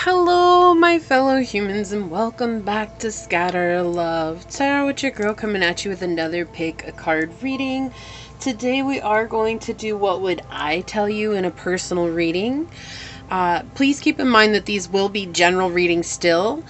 Hello, my fellow humans, and welcome back to Scatter Love Tarot with your girl, coming at you with another pick a card reading. Today we are going to do what would I tell you in a personal reading. Please keep in mind that these will be general readings still,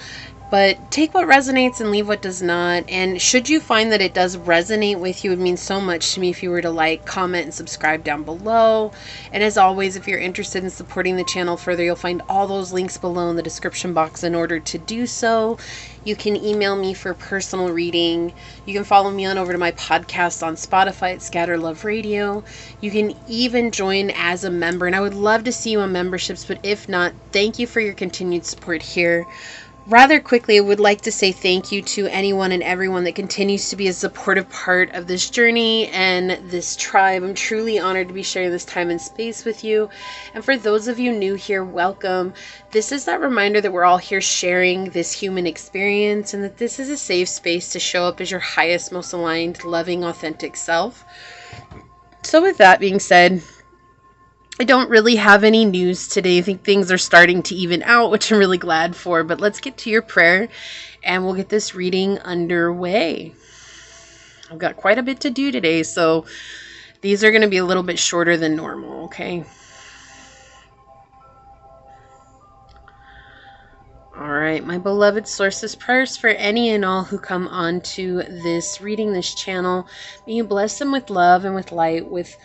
but take what resonates and leave what does not. And should you find that it does resonate with you, it would mean so much to me if you were to like, comment, and subscribe down below. And as always, if you're interested in supporting the channel further, you'll find all those links below in the description box in order to do so. You can email me for personal reading. You can follow me on over to my podcast on Spotify at Scatter Love Radio. You can even join as a member, and I would love to see you on memberships, but if not, thank you for your continued support here. Rather quickly, I would like to say thank you to anyone and everyone that continues to be a supportive part of this journey and this tribe. I'm truly honored to be sharing this time and space with you. And for those of you new here, welcome. This is that reminder that we're all here sharing this human experience and that this is a safe space to show up as your highest, most aligned, loving, authentic self. So with that being said, I don't really have any news today. I think things are starting to even out, which I'm really glad for. But let's get to your prayer and we'll get this reading underway. I've got quite a bit to do today, so these are going to be a little bit shorter than normal, okay? All right, my beloved sources, prayers for any and all who come on to this reading, this channel. May you bless them with love and with light, with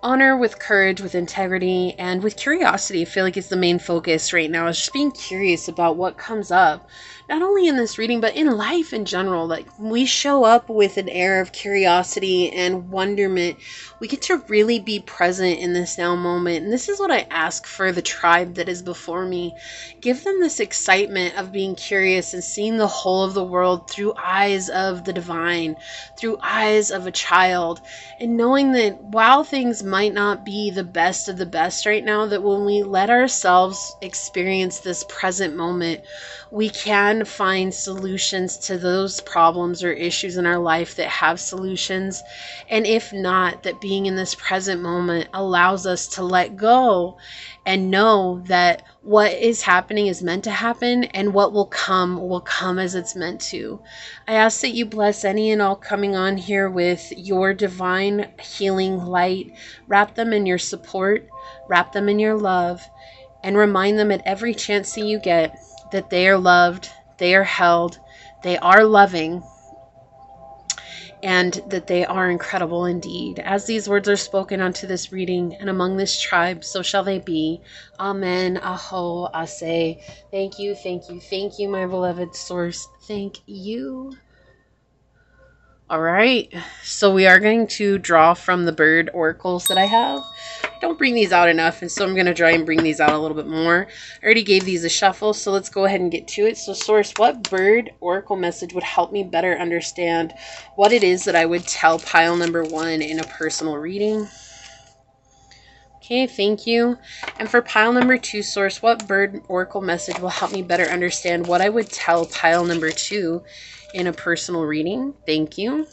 honor, with courage, with integrity, and with curiosity. I feel like it's the main focus right now, is just being curious about what comes up, not only in this reading, but in life in general. Like, we show up with an air of curiosity and wonderment. We get to really be present in this now moment. And this is what I ask for the tribe that is before me. Give them this excitement of being curious and seeing the whole of the world through eyes of the divine, through eyes of a child, and knowing that while things might not be the best of the best right now, that when we let ourselves experience this present moment, we can find solutions to those problems or issues in our life that have solutions. And if not, that being in this present moment allows us to let go and know that what is happening is meant to happen, and what will come as it's meant to. I ask that you bless any and all coming on here with your divine healing light. Wrap them in your support, wrap them in your love, and remind them at every chance that you get that they are loved, they are held, they are loving, and that they are incredible indeed. As these words are spoken unto this reading and among this tribe, so shall they be. Amen. Aho, ase. Thank you, thank you, thank you, my beloved source. Thank you. All right, so we are going to draw from the bird oracles that I have. I don't bring these out enough, and so I'm going to try and bring these out a little bit more. I already gave these a shuffle, so let's go ahead and get to it. So source, what bird oracle message would help me better understand what it is that I would tell pile number 1 in a personal reading? Okay, thank you. And for pile number 2, source, what bird oracle message will help me better understand what I would tell pile number 2 in a personal reading? Thank you.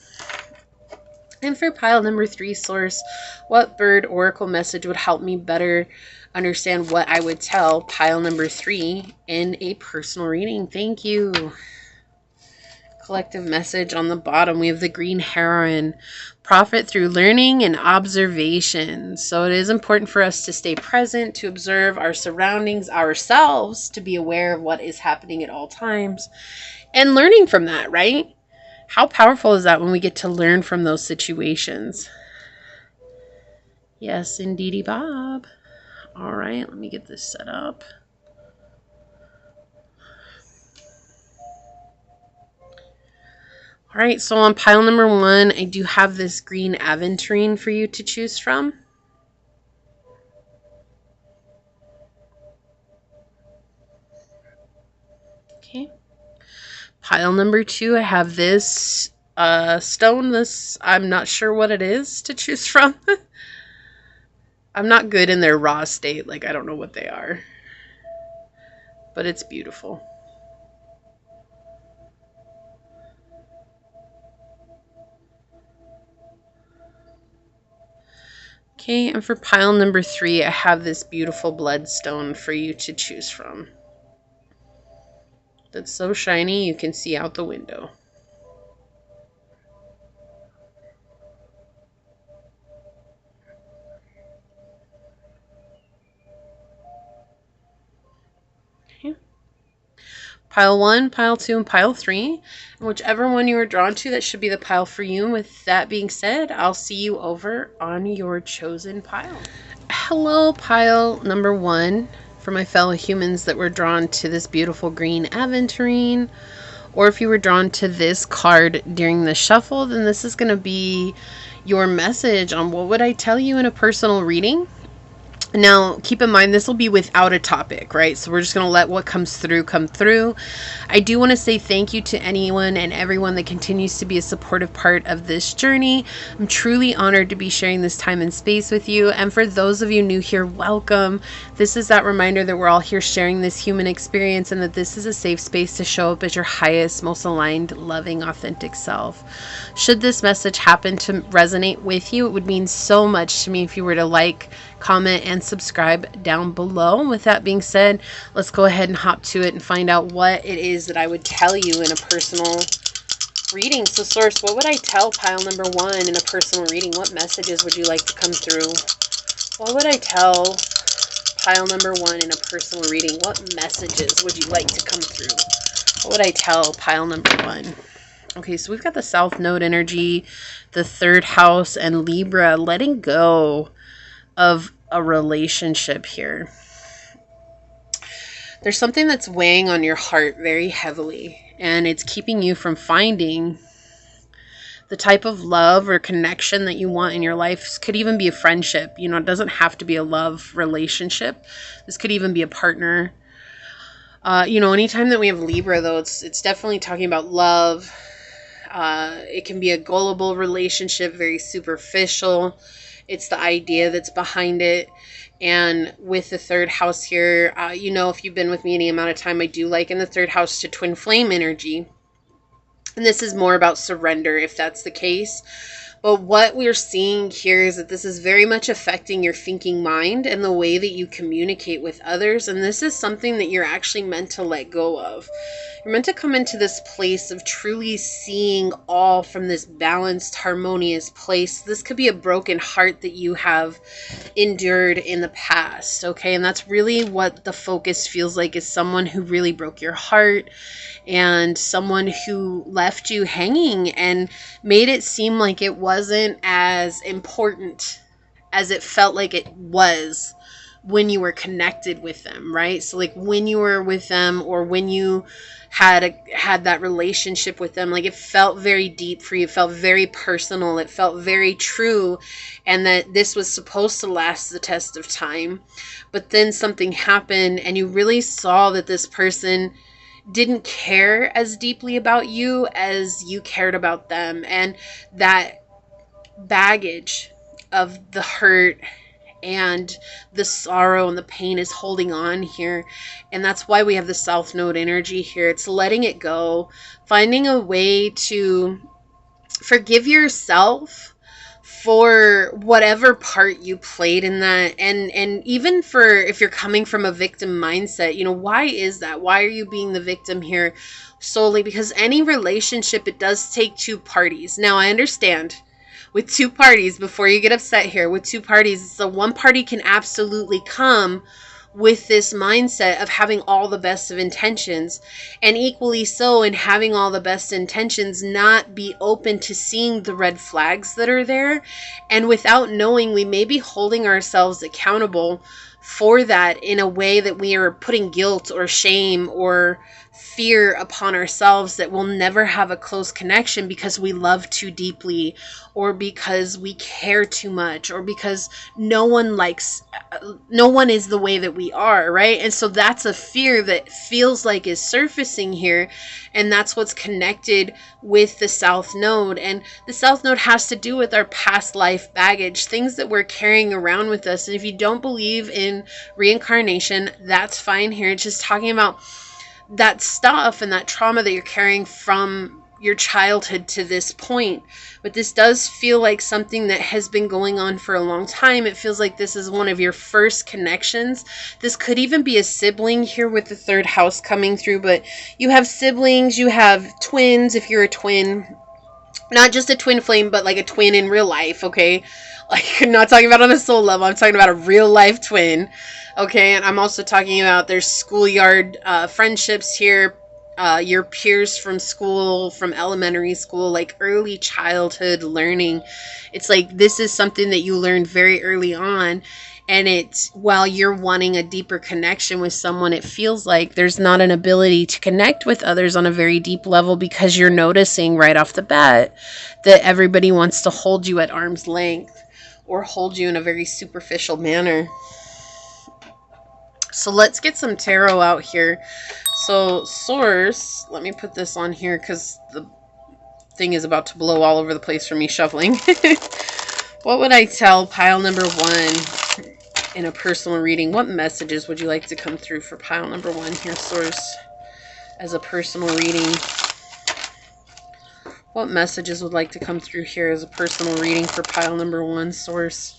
And for pile number 3, source, what bird oracle message would help me better understand what I would tell pile number 3 in a personal reading? Thank you. Collective message on the bottom, we have the green heron. Profit through learning and observation. So it is important for us to stay present, to observe our surroundings, ourselves, to be aware of what is happening at all times, and learning from that, right? How powerful is that when we get to learn from those situations? Yes, indeedy, Bob. All right, let me get this set up. All right, so on pile number 1, I do have this green aventurine for you to choose from. Okay. Pile number 2, I have this stone. I'm not sure what it is to choose from. I'm not good in their raw state. Like, I don't know what they are. But it's beautiful. Okay, and for pile number 3, I have this beautiful bloodstone for you to choose from. that's so shiny you can see out the window. Pile 1, pile 2, and pile 3. And whichever one you are drawn to, that should be the pile for you. And with that being said, I'll see you over on your chosen pile. Hello, pile number 1, for my fellow humans that were drawn to this beautiful green aventurine. Or if you were drawn to this card during the shuffle, then this is going to be your message on what would I tell you in a personal reading. Now, keep in mind, this will be without a topic, right? So we're just going to let what comes through come through. I do want to say thank you to anyone and everyone that continues to be a supportive part of this journey. I'm truly honored to be sharing this time and space with you. And for those of you new here, welcome. This is that reminder that we're all here sharing this human experience and that this is a safe space to show up as your highest, most aligned, loving, authentic self. Should this message happen to resonate with you, it would mean so much to me if you were to like, comment, and subscribe down below. With that being said, let's go ahead and hop to it and find out what it is that I would tell you in a personal reading. So source, what would I tell pile number 1 in a personal reading? What messages would you like to come through? What would I tell pile number 1 in a personal reading? What messages would you like to come through? What would I tell pile number 1? Okay, so we've got the South Node energy, the 3rd house, and Libra, letting go of a relationship here. There's something that's weighing on your heart very heavily, and it's keeping you from finding the type of love or connection that you want in your life. This could even be a friendship. You know, it doesn't have to be a love relationship. This could even be a partner. Anytime that we have Libra, though, it's definitely talking about love. It can be a gullible relationship, very superficial. It's the idea that's behind it. And with the 3rd house here, if you've been with me any amount of time, I do liken the 3rd house to twin flame energy. And this is more about surrender, if that's the case. But what we're seeing here is that this is very much affecting your thinking mind and the way that you communicate with others. And this is something that you're actually meant to let go of. You're meant to come into this place of truly seeing all from this balanced, harmonious place. This could be a broken heart that you have endured in the past, okay? And that's really what the focus feels like, is someone who really broke your heart and someone who left you hanging and made it seem like it wasn't as important as it felt like it was when you were connected with them, right? So like when you were with them, or when you had that relationship with them, like it felt very deep for you. It felt very personal. It felt very true. And that this was supposed to last the test of time. But then something happened and you really saw that this person didn't care as deeply about you as you cared about them. And that baggage of the hurt and the sorrow and the pain is holding on here. And that's why we have the South Node energy here. It's letting it go, finding a way to forgive yourself for whatever part you played in that. And even for if you're coming from a victim mindset, why is that? Why are you being the victim here? Solely because any relationship, it does take 2 parties. Now I understand with 2 parties, before you get upset here, with 2 parties, so one party can absolutely come with this mindset of having all the best of intentions, and equally so in having all the best intentions, not be open to seeing the red flags that are there. And without knowing, we may be holding ourselves accountable for that in a way that we are putting guilt or shame or fear upon ourselves, that we'll never have a close connection because we love too deeply, or because we care too much, or because no one is the way that we are, right? And so that's a fear that feels like is surfacing here. And that's what's connected with the South Node. And the South Node has to do with our past life baggage, things that we're carrying around with us. And if you don't believe in reincarnation, that's fine here. It's just talking about that stuff and that trauma that you're carrying from your childhood to this point. But this does feel like something that has been going on for a long time. It feels like this is one of your first connections. This could even be a sibling here with the third house coming through, but you have siblings, you have twins if you're a twin. Not just a twin flame, but like a twin in real life, okay? Like, I'm not talking about on a soul level. I'm talking about a real life twin, okay? And I'm also talking about there's schoolyard friendships here, your peers from school, from elementary school, like early childhood learning. It's like this is something that you learned very early on. And it's while you're wanting a deeper connection with someone, it feels like there's not an ability to connect with others on a very deep level because you're noticing right off the bat that everybody wants to hold you at arm's length or hold you in a very superficial manner. So let's get some tarot out here. So source, let me put this on here because the thing is about to blow all over the place from me shuffling. What would I tell pile number 1 in a personal reading? What messages would you like to come through for pile number 1 here, source, as a personal reading? What messages would like to come through here as a personal reading for pile number 1, source?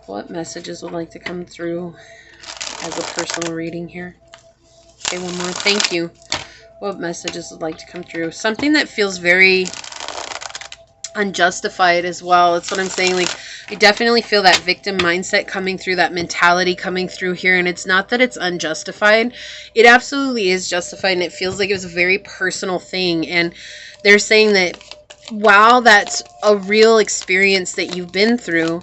What messages would like to come through as a personal reading here? Okay, one more. Thank you. What messages would like to come through? Something that feels very unjustified as well. That's what I'm saying. Like, I definitely feel that victim mindset coming through, that mentality coming through here. And it's not that it's unjustified. It absolutely is justified. And it feels like it was a very personal thing. And they're saying that while that's a real experience that you've been through,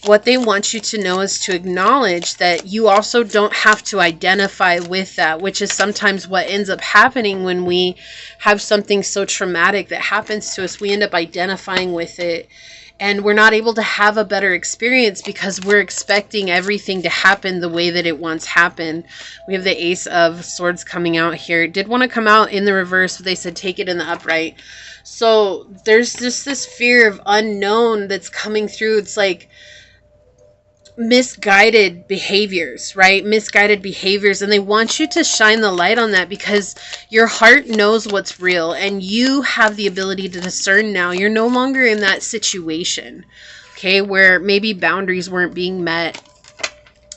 what they want you to know is to acknowledge that you also don't have to identify with that, which is sometimes what ends up happening when we have something so traumatic that happens to us. We end up identifying with it, and we're not able to have a better experience because we're expecting everything to happen the way that it once happened. We have the Ace of Swords coming out here. It did want to come out in the reverse, but they said take it in the upright. So there's just this fear of unknown that's coming through. It's like misguided behaviors, right? Misguided behaviors. And they want you to shine the light on that because your heart knows what's real and you have the ability to discern now. You're no longer in that situation, okay, where maybe boundaries weren't being met,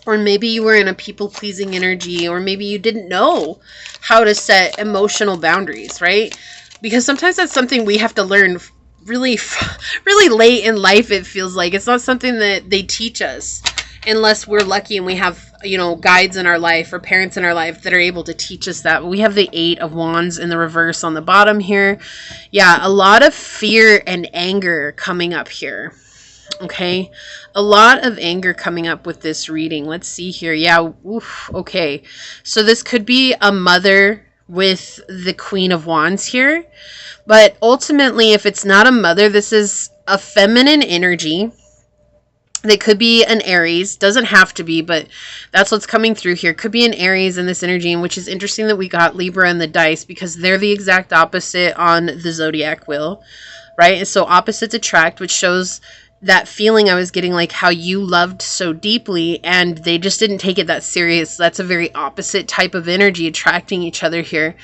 or maybe you were in a people-pleasing energy, or maybe you didn't know how to set emotional boundaries, right? Because sometimes that's something we have to learn really late in life. It feels like it's not something that they teach us unless we're lucky and we have, you know, guides in our life or parents in our life that are able to teach us that. We have the 8 of Wands in the reverse on the bottom here. Yeah, a lot of fear and anger coming up here. Okay, a lot of anger coming up with this reading. Let's see here. Yeah, oof, okay. So this could be a mother with the Queen of Wands here. But ultimately, if it's not a mother, this is a feminine energy. They could be an Aries. Doesn't have to be, but that's what's coming through here. Could be an Aries in this energy, and which is interesting that we got Libra in the dice because they're the exact opposite on the zodiac wheel, right? And so opposites attract, which shows that feeling I was getting, like how you loved so deeply and they just didn't take it that serious. That's a very opposite type of energy attracting each other here.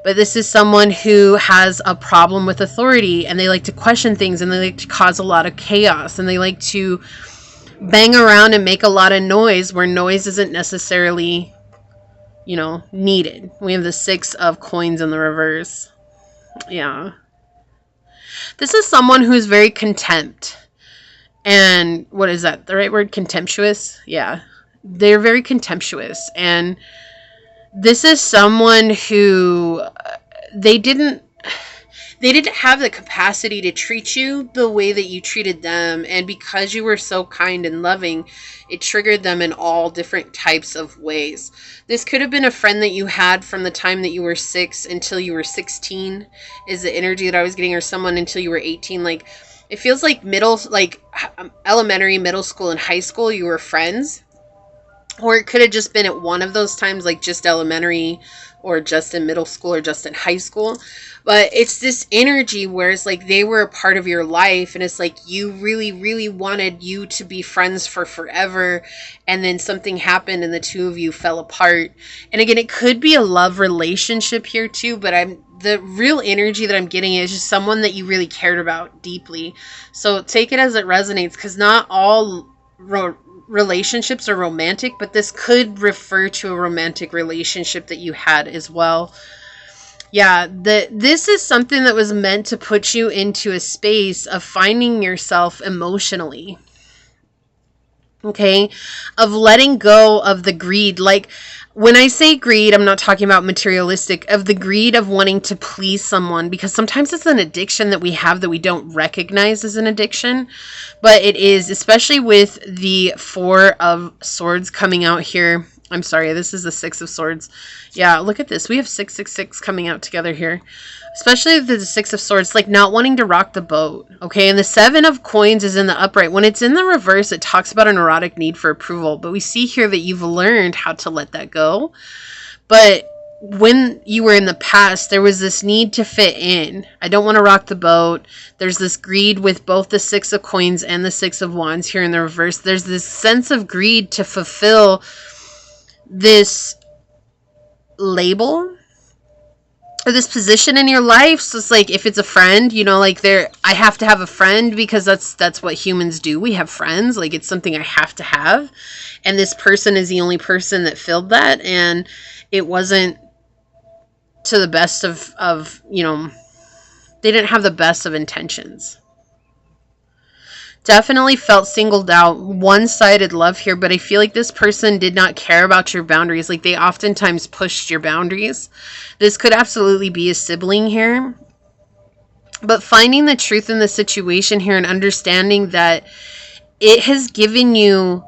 But this is someone who has a problem with authority and they like to question things and they like to cause a lot of chaos and they like to bang around and make a lot of noise where noise isn't necessarily, you know, needed. We have the 6 of Coins in the reverse. Yeah. This is someone who's very contempt. And what is that? The right word? Contemptuous? Yeah. They're very contemptuous. And this is someone who they didn't have the capacity to treat you the way that you treated them. And because you were so kind and loving, it triggered them in all different types of ways. This could have been a friend that you had from the time that you were 6 until you were 16 is the energy that I was getting, or someone until you were 18. Like, it feels like elementary, middle school, and high school, you were friends. Or it could have just been at one of those times, like just elementary or just in middle school or just in high school. But it's this energy where it's like they were a part of your life, and it's like you really, really wanted you to be friends for forever. And then something happened and the two of you fell apart. And again, it could be a love relationship here too, but the real energy that I'm getting is just someone that you really cared about deeply. So take it as it resonates, because not all relationships are romantic, but this could refer to a romantic relationship that you had as well. Yeah, this is something that was meant to put you into a space of finding yourself emotionally. Okay, of letting go of the greed. Like, when I say greed, I'm not talking about materialistic, of the greed of wanting to please someone, because sometimes it's an addiction that we have that we don't recognize as an addiction, but it is, especially with the Four of Swords coming out here. I'm sorry, this is the Six of Swords. Yeah, look at this. We have 666 coming out together here. Especially the Six of Swords, like not wanting to rock the boat, okay? And the Seven of Coins is in the upright. When it's in the reverse, it talks about an erotic need for approval. But we see here that you've learned how to let that go. But when you were in the past, there was this need to fit in. I don't want to rock the boat. There's this greed with both the Six of Coins and the Six of Wands here in the reverse. There's this sense of greed to fulfill this label or this position in your life. So it's like, if it's a friend, you know, like I have to have a friend because that's what humans do. We have friends. Like, it's something I have to have. And this person is the only person that filled that. And it wasn't to the best of, you know, they didn't have the best of intentions. Definitely felt singled out, one-sided love here, but I feel like this person did not care about your boundaries. Like, they oftentimes pushed your boundaries. This could absolutely be a sibling here. But finding the truth in the situation here and understanding that it has given you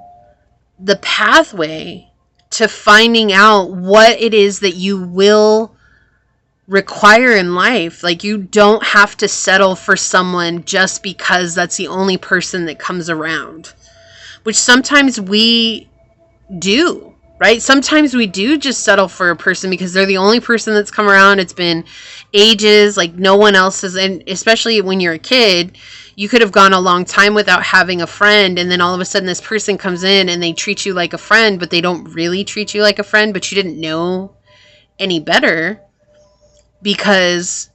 the pathway to finding out what it is that you will require in life. Like, you don't have to settle for someone just because that's the only person that comes around, which sometimes we do, right? Sometimes we do just settle for a person because they're the only person that's come around. It's been ages, like no one else has. And especially when you're a kid, you could have gone a long time without having a friend, and then all of a sudden this person comes in and they treat you like a friend, but they don't really treat you like a friend, but you didn't know any better because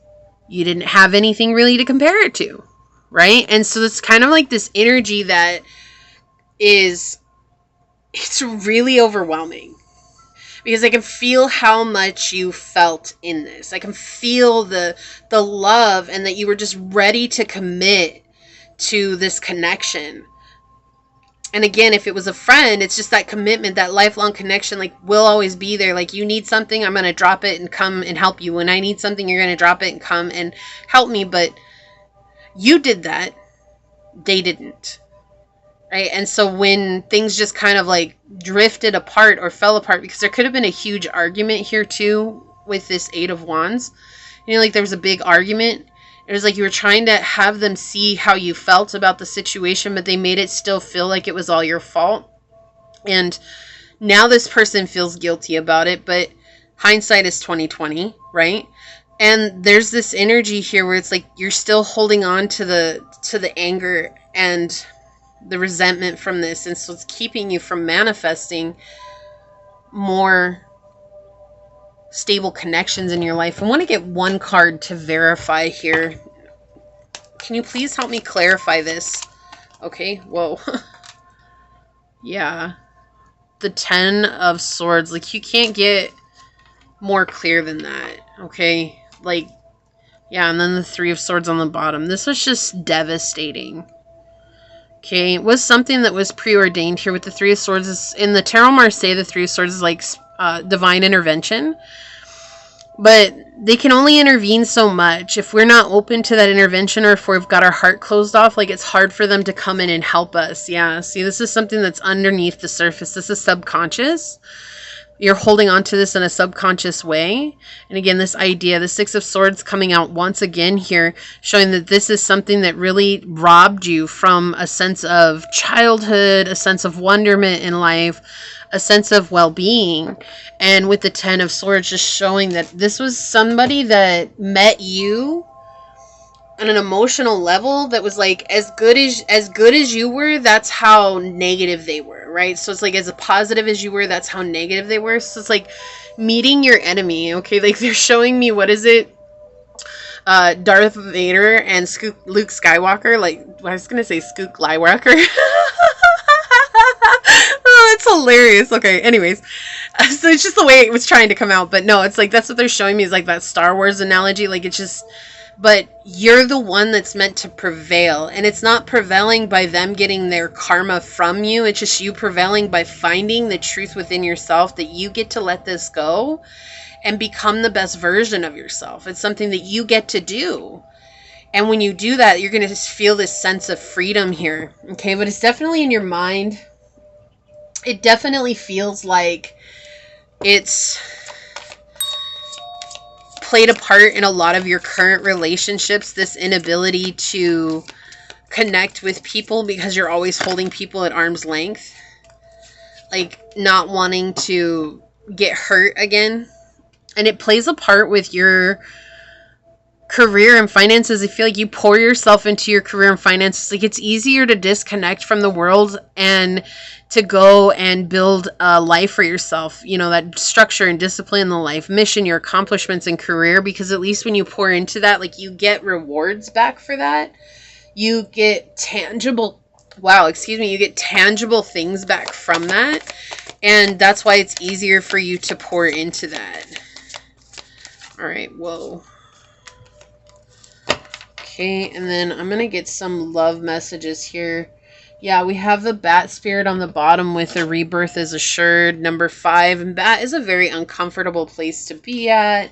you didn't have anything really to compare it to, right? And so it's kind of like this energy that it's really overwhelming, because I can feel how much you felt in this. I can feel the love, and that you were just ready to commit to this connection. And again, if it was a friend, it's just that commitment, that lifelong connection. Like, we'll always be there. Like, you need something, I'm going to drop it and come and help you. When I need something, you're going to drop it and come and help me. But you did that. They didn't. Right? And so when things just kind of like drifted apart or fell apart, because there could have been a huge argument here too with this Eight of Wands. You know, like there was a big argument. It was like you were trying to have them see how you felt about the situation, but they made it still feel like it was all your fault. And now this person feels guilty about it, but hindsight is 20/20, right? And there's this energy here where it's like you're still holding on to the anger and the resentment from this, and so it's keeping you from manifesting more stable connections in your life. I want to get one card to verify here. Can you please help me clarify this? Okay, whoa. Yeah. The 10 of Swords. Like, you can't get more clear than that. Okay? Like, yeah, and then the 3 of Swords on the bottom. This was just devastating. Okay, it was something that was preordained here with the 3 of Swords. In the Tarot Marseille, the 3 of Swords is like divine intervention. But they can only intervene so much. If we're not open to that intervention, or if we've got our heart closed off, like, it's hard for them to come in and help us. Yeah, see, this is something that's underneath the surface. This is subconscious. You're holding on to this in a subconscious way. And again, this idea, the 6 of Swords coming out once again here, showing that this is something that really robbed you from a sense of childhood, a sense of wonderment in life, a sense of well-being. And with the 10 of Swords, just showing that this was somebody that met you on an emotional level that was like as good as you were, that's how negative they were, right? So it's like as positive as you were, that's how negative they were. So it's like meeting your enemy, okay? Like they're showing me, what is it? Darth Vader and Luke Skywalker, like I was gonna say Skook Skywalker. Oh, it's hilarious. Okay, anyways, so it's just the way it was trying to come out, but no, it's like that's what they're showing me, is like that Star Wars analogy. Like it's just, but you're the one that's meant to prevail, and it's not prevailing by them getting their karma from you. It's just you prevailing by finding the truth within yourself that you get to let this go and become the best version of yourself. It's something that you get to do. And when you do that, you're going to just feel this sense of freedom here. Okay, but it's definitely in your mind. It definitely feels like it's played a part in a lot of your current relationships, this inability to connect with people because you're always holding people at arm's length. Like not wanting to get hurt again. And it plays a part with your career and finances. I feel like you pour yourself into your career and finances. Like it's easier to disconnect from the world and to go and build a life for yourself. You know, that structure and discipline, the life mission, your accomplishments and career, because at least when you pour into that, like you get rewards back for that. You get tangible, you get tangible things back from that. And that's why it's easier for you to pour into that. All right, whoa. Okay, and then I'm going to get some love messages here. Yeah, we have the bat spirit on the bottom with the rebirth is assured, number 5. And bat is a very uncomfortable place to be at.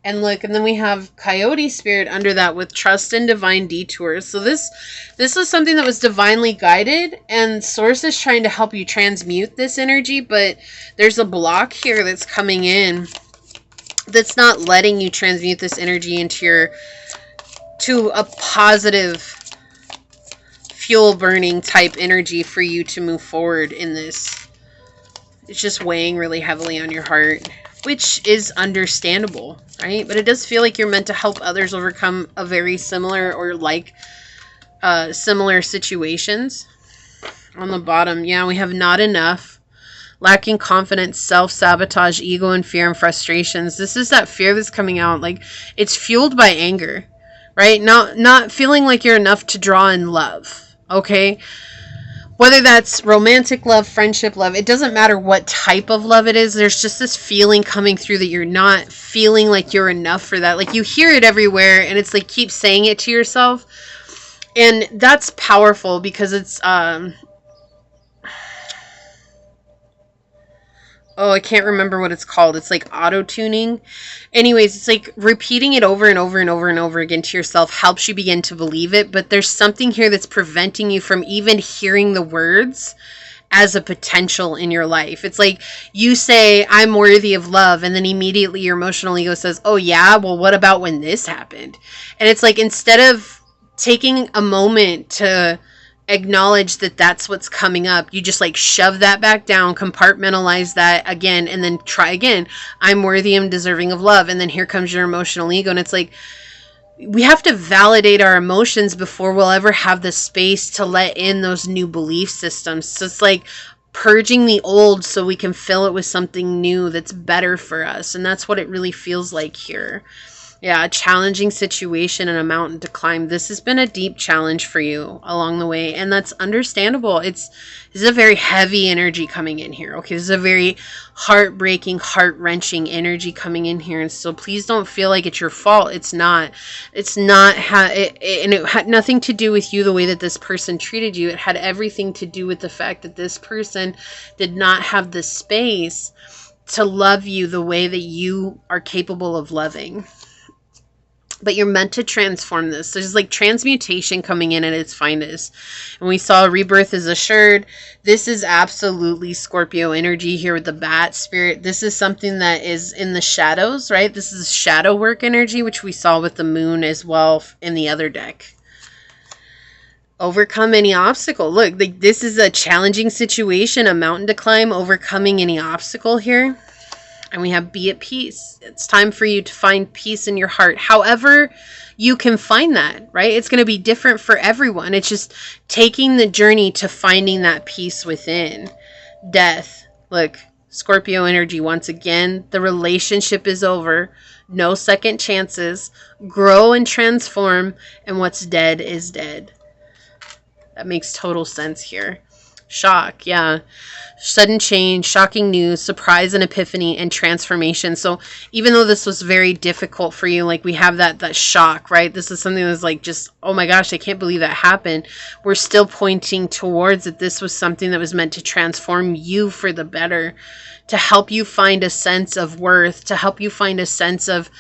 And look, and then we have coyote spirit under that with trust and divine detours. So this was something that was divinely guided, and source is trying to help you transmute this energy, but there's a block here that's coming in that's not letting you transmute this energy into to a positive fuel burning type energy for you to move forward in this. It's just weighing really heavily on your heart, which is understandable, right? But it does feel like you're meant to help others overcome a very similar or like similar situations. On the bottom, yeah, we have not enough. Lacking confidence, self-sabotage, ego, and fear and frustrations. This is that fear that's coming out. Like, it's fueled by anger, right? Not feeling like you're enough to draw in love, okay? Whether that's romantic love, friendship love, it doesn't matter what type of love it is. There's just this feeling coming through that you're not feeling like you're enough for that. Like, you hear it everywhere, and it's like, keep saying it to yourself. And that's powerful because it's, oh, I can't remember what it's called. It's like auto-tuning. Anyways, it's like repeating it over and over and over and over again to yourself helps you begin to believe it. But there's something here that's preventing you from even hearing the words as a potential in your life. It's like you say, I'm worthy of love. And then immediately your emotional ego says, oh yeah, well, what about when this happened? And it's like, instead of taking a moment to acknowledge that that's what's coming up, you just like shove that back down, compartmentalize that again, and then try again. I'm worthy, I'm deserving of love. And then here comes your emotional ego. And it's like, we have to validate our emotions before we'll ever have the space to let in those new belief systems. So it's like purging the old so we can fill it with something new that's better for us. And that's what it really feels like here. Yeah, a challenging situation and a mountain to climb. This has been a deep challenge for you along the way, and that's understandable. This is a very heavy energy coming in here. Okay, this is a very heartbreaking, heart-wrenching energy coming in here, and so please don't feel like it's your fault. It's not. And it had nothing to do with you, the way that this person treated you. It had everything to do with the fact that this person did not have the space to love you the way that you are capable of loving. But you're meant to transform this. There's like transmutation coming in at its finest. And we saw rebirth is assured. This is absolutely Scorpio energy here with the bat spirit. This is something that is in the shadows, right? This is shadow work energy, which we saw with the moon as well in the other deck. Overcome any obstacle. Look, like this is a challenging situation, a mountain to climb, overcoming any obstacle here. And we have be at peace. It's time for you to find peace in your heart. However you can find that, right? It's going to be different for everyone. It's just taking the journey to finding that peace within. Death. Look, Scorpio energy once again. The relationship is over. No second chances. Grow and transform. And what's dead is dead. That makes total sense here. Shock, yeah. Sudden change, shocking news, surprise and epiphany, and transformation. So even though this was very difficult for you, like we have that shock, right? This is something that's like just, oh my gosh, I can't believe that happened. We're still pointing towards that this was something that was meant to transform you for the better, to help you find a sense of worth, to help you find a sense of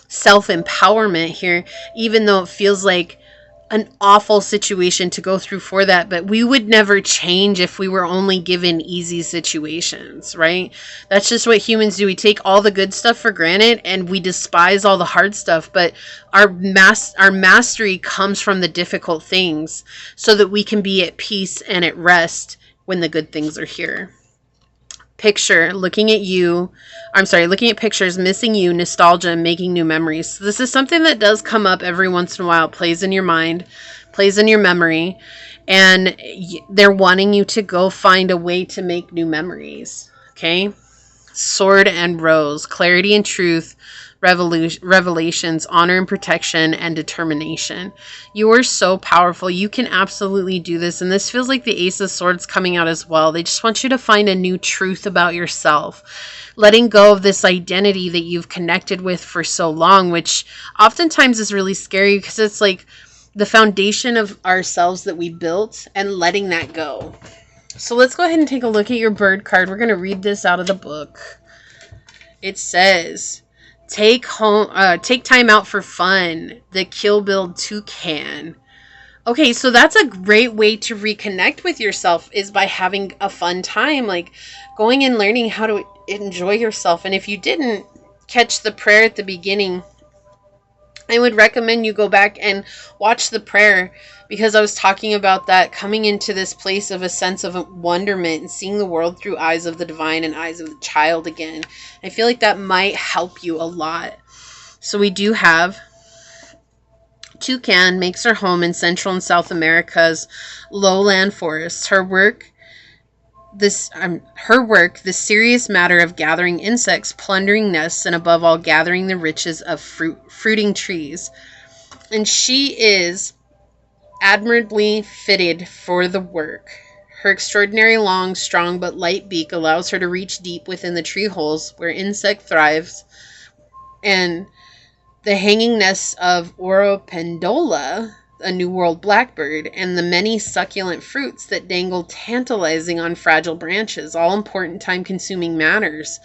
self-empowerment here, even though it feels like an awful situation to go through for that, but we would never change if we were only given easy situations, right? That's just what humans do. We take all the good stuff for granted and we despise all the hard stuff, but our mastery comes from the difficult things so that we can be at peace and at rest when the good things are here. Picture, looking at pictures, missing you, nostalgia, and making new memories. So this is something that does come up every once in a while. It plays in your mind, plays in your memory, and they're wanting you to go find a way to make new memories. Okay? Sword and rose, clarity and truth, revelations, honor and protection, and determination. You are so powerful. You can absolutely do this. And this feels like the Ace of Swords coming out as well. They just want you to find a new truth about yourself. Letting go of this identity that you've connected with for so long, which oftentimes is really scary because it's like the foundation of ourselves that we built, and letting that go. So let's go ahead and take a look at your bird card. We're going to read this out of the book. It says, take time out for fun. The Kill Bill Toucan. Okay, so that's a great way to reconnect with yourself, is by having a fun time, like going and learning how to enjoy yourself. And if you didn't catch the prayer at the beginning, I would recommend you go back and watch the prayer, because I was talking about that, coming into this place of a sense of wonderment and seeing the world through eyes of the divine and eyes of the child again. I feel like that might help you a lot. So we do have Toucan makes her home in Central and South America's lowland forests. Her work, the serious matter of gathering insects, plundering nests, and above all, gathering the riches of fruiting trees. And she is admirably fitted for the work. Her extraordinary long, strong, but light beak allows her to reach deep within the tree holes where insect thrives, and the hanging nests of Oropendola, a New World blackbird, and the many succulent fruits that dangle tantalizing on fragile branches, all important time-consuming matters.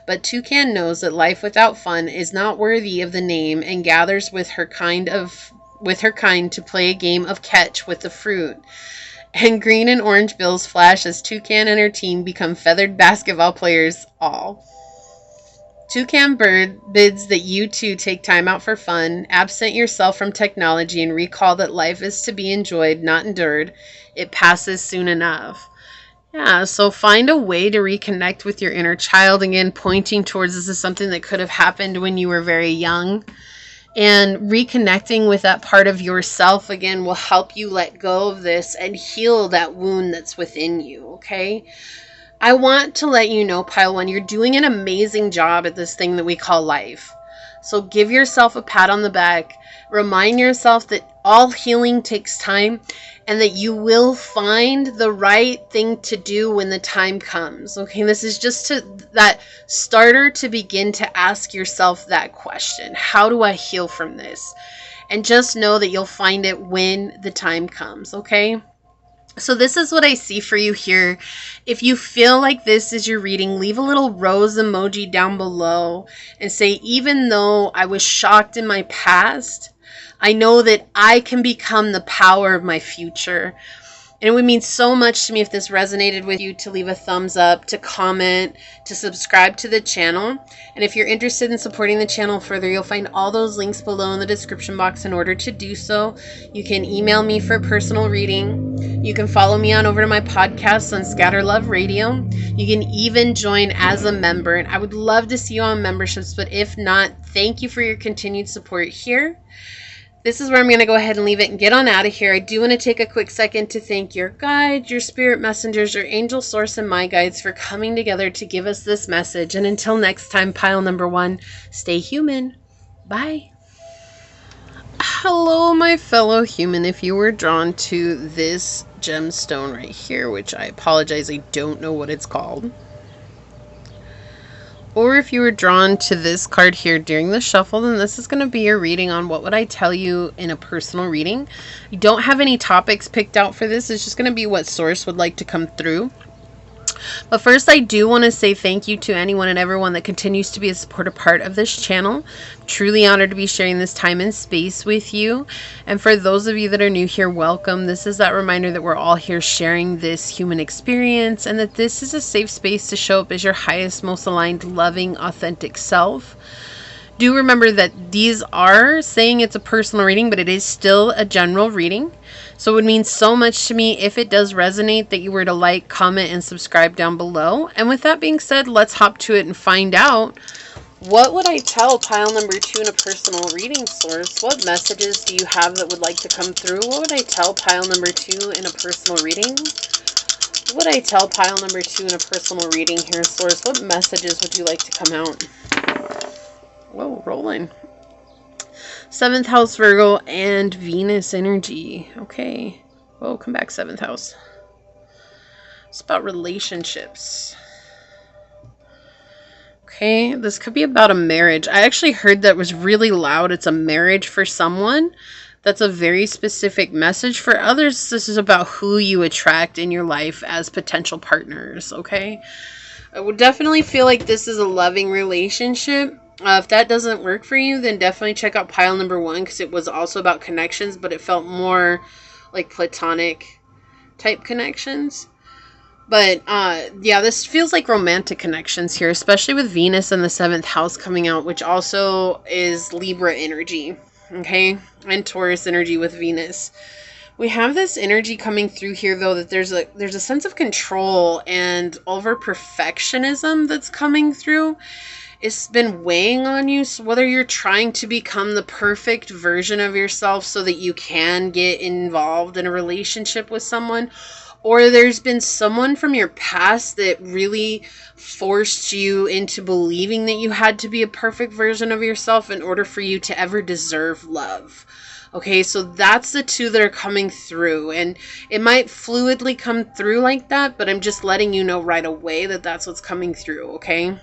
But Toucan knows that life without fun is not worthy of the name, and gathers with her kind to play a game of catch with the fruit. And green and orange bills flash as Toucan and her team become feathered basketball players all. Toucan Bird bids that you too take time out for fun, absent yourself from technology, and recall that life is to be enjoyed, not endured. It passes soon enough. Yeah, so find a way to reconnect with your inner child. Again, pointing towards this is something that could have happened when you were very young. And reconnecting with that part of yourself, again, will help you let go of this and heal that wound that's within you, okay? I want to let you know, Pile 1, you're doing an amazing job at this thing that we call life. So give yourself a pat on the back. Remind yourself that all healing takes time, and that you will find the right thing to do when the time comes. Okay, this is just that starter to begin to ask yourself that question. How do I heal from this? And just know that you'll find it when the time comes, okay? So this is what I see for you here. If you feel like this is your reading, leave a little rose emoji down below and say, even though I was shocked in my past, I know that I can become the power of my future. And it would mean so much to me if this resonated with you to leave a thumbs up, to comment, to subscribe to the channel. And if you're interested in supporting the channel further, you'll find all those links below in the description box. In order to do so, you can email me for personal reading. You can follow me on over to my podcast on Scatter Love Radio. You can even join as a member. And I would love to see you on memberships, but if not, thank you for your continued support here. This is where I'm going to go ahead and leave it and get on out of here. I do want to take a quick second to thank your guides, your spirit messengers, your angel source, and my guides for coming together to give us this message. And until next time, pile number 1, stay human. Bye. Hello, my fellow human. If you were drawn to this gemstone right here, which I apologize, I don't know what it's called. Or if you were drawn to this card here during the shuffle, then this is going to be your reading on what would I tell you in a personal reading. You don't have any topics picked out for this. It's just going to be what source would like to come through. But first, I do want to say thank you to anyone and everyone that continues to be a supportive part of this channel. I'm truly honored to be sharing this time and space with you. And for those of you that are new here, welcome. This is that reminder that we're all here sharing this human experience, and that this is a safe space to show up as your highest, most aligned, loving, authentic self. Do remember that these are saying it's a personal reading, but it is still a general reading. So it would mean so much to me if it does resonate that you were to like, comment, and subscribe down below. And with that being said, let's hop to it and find out, what would I tell pile number 2 in a personal reading source? What messages do you have that would like to come through? What would I tell pile number 2 in a personal reading? What would I tell pile number 2 in a personal reading here, source? What messages would you like to come out? Whoa, rolling. 7th house Virgo and Venus energy. Okay. Whoa, come back, 7th house. It's about relationships. Okay, this could be about a marriage. I actually heard that was really loud. It's a marriage for someone. That's a very specific message. For others, this is about who you attract in your life as potential partners, okay? I would definitely feel like this is a loving relationship. If that doesn't work for you, then definitely check out pile number 1, because it was also about connections, but it felt more like platonic type connections. But yeah, this feels like romantic connections here, especially with Venus in the 7th house coming out, which also is Libra energy, okay, and Taurus energy with Venus. We have this energy coming through here, though, that there's a sense of control and over perfectionism that's coming through. It's been weighing on you. So whether you're trying to become the perfect version of yourself so that you can get involved in a relationship with someone, or there's been someone from your past that really forced you into believing that you had to be a perfect version of yourself in order for you to ever deserve love. Okay, so that's the 2 that are coming through, and it might fluidly come through like that, but I'm just letting you know right away that that's what's coming through, okay?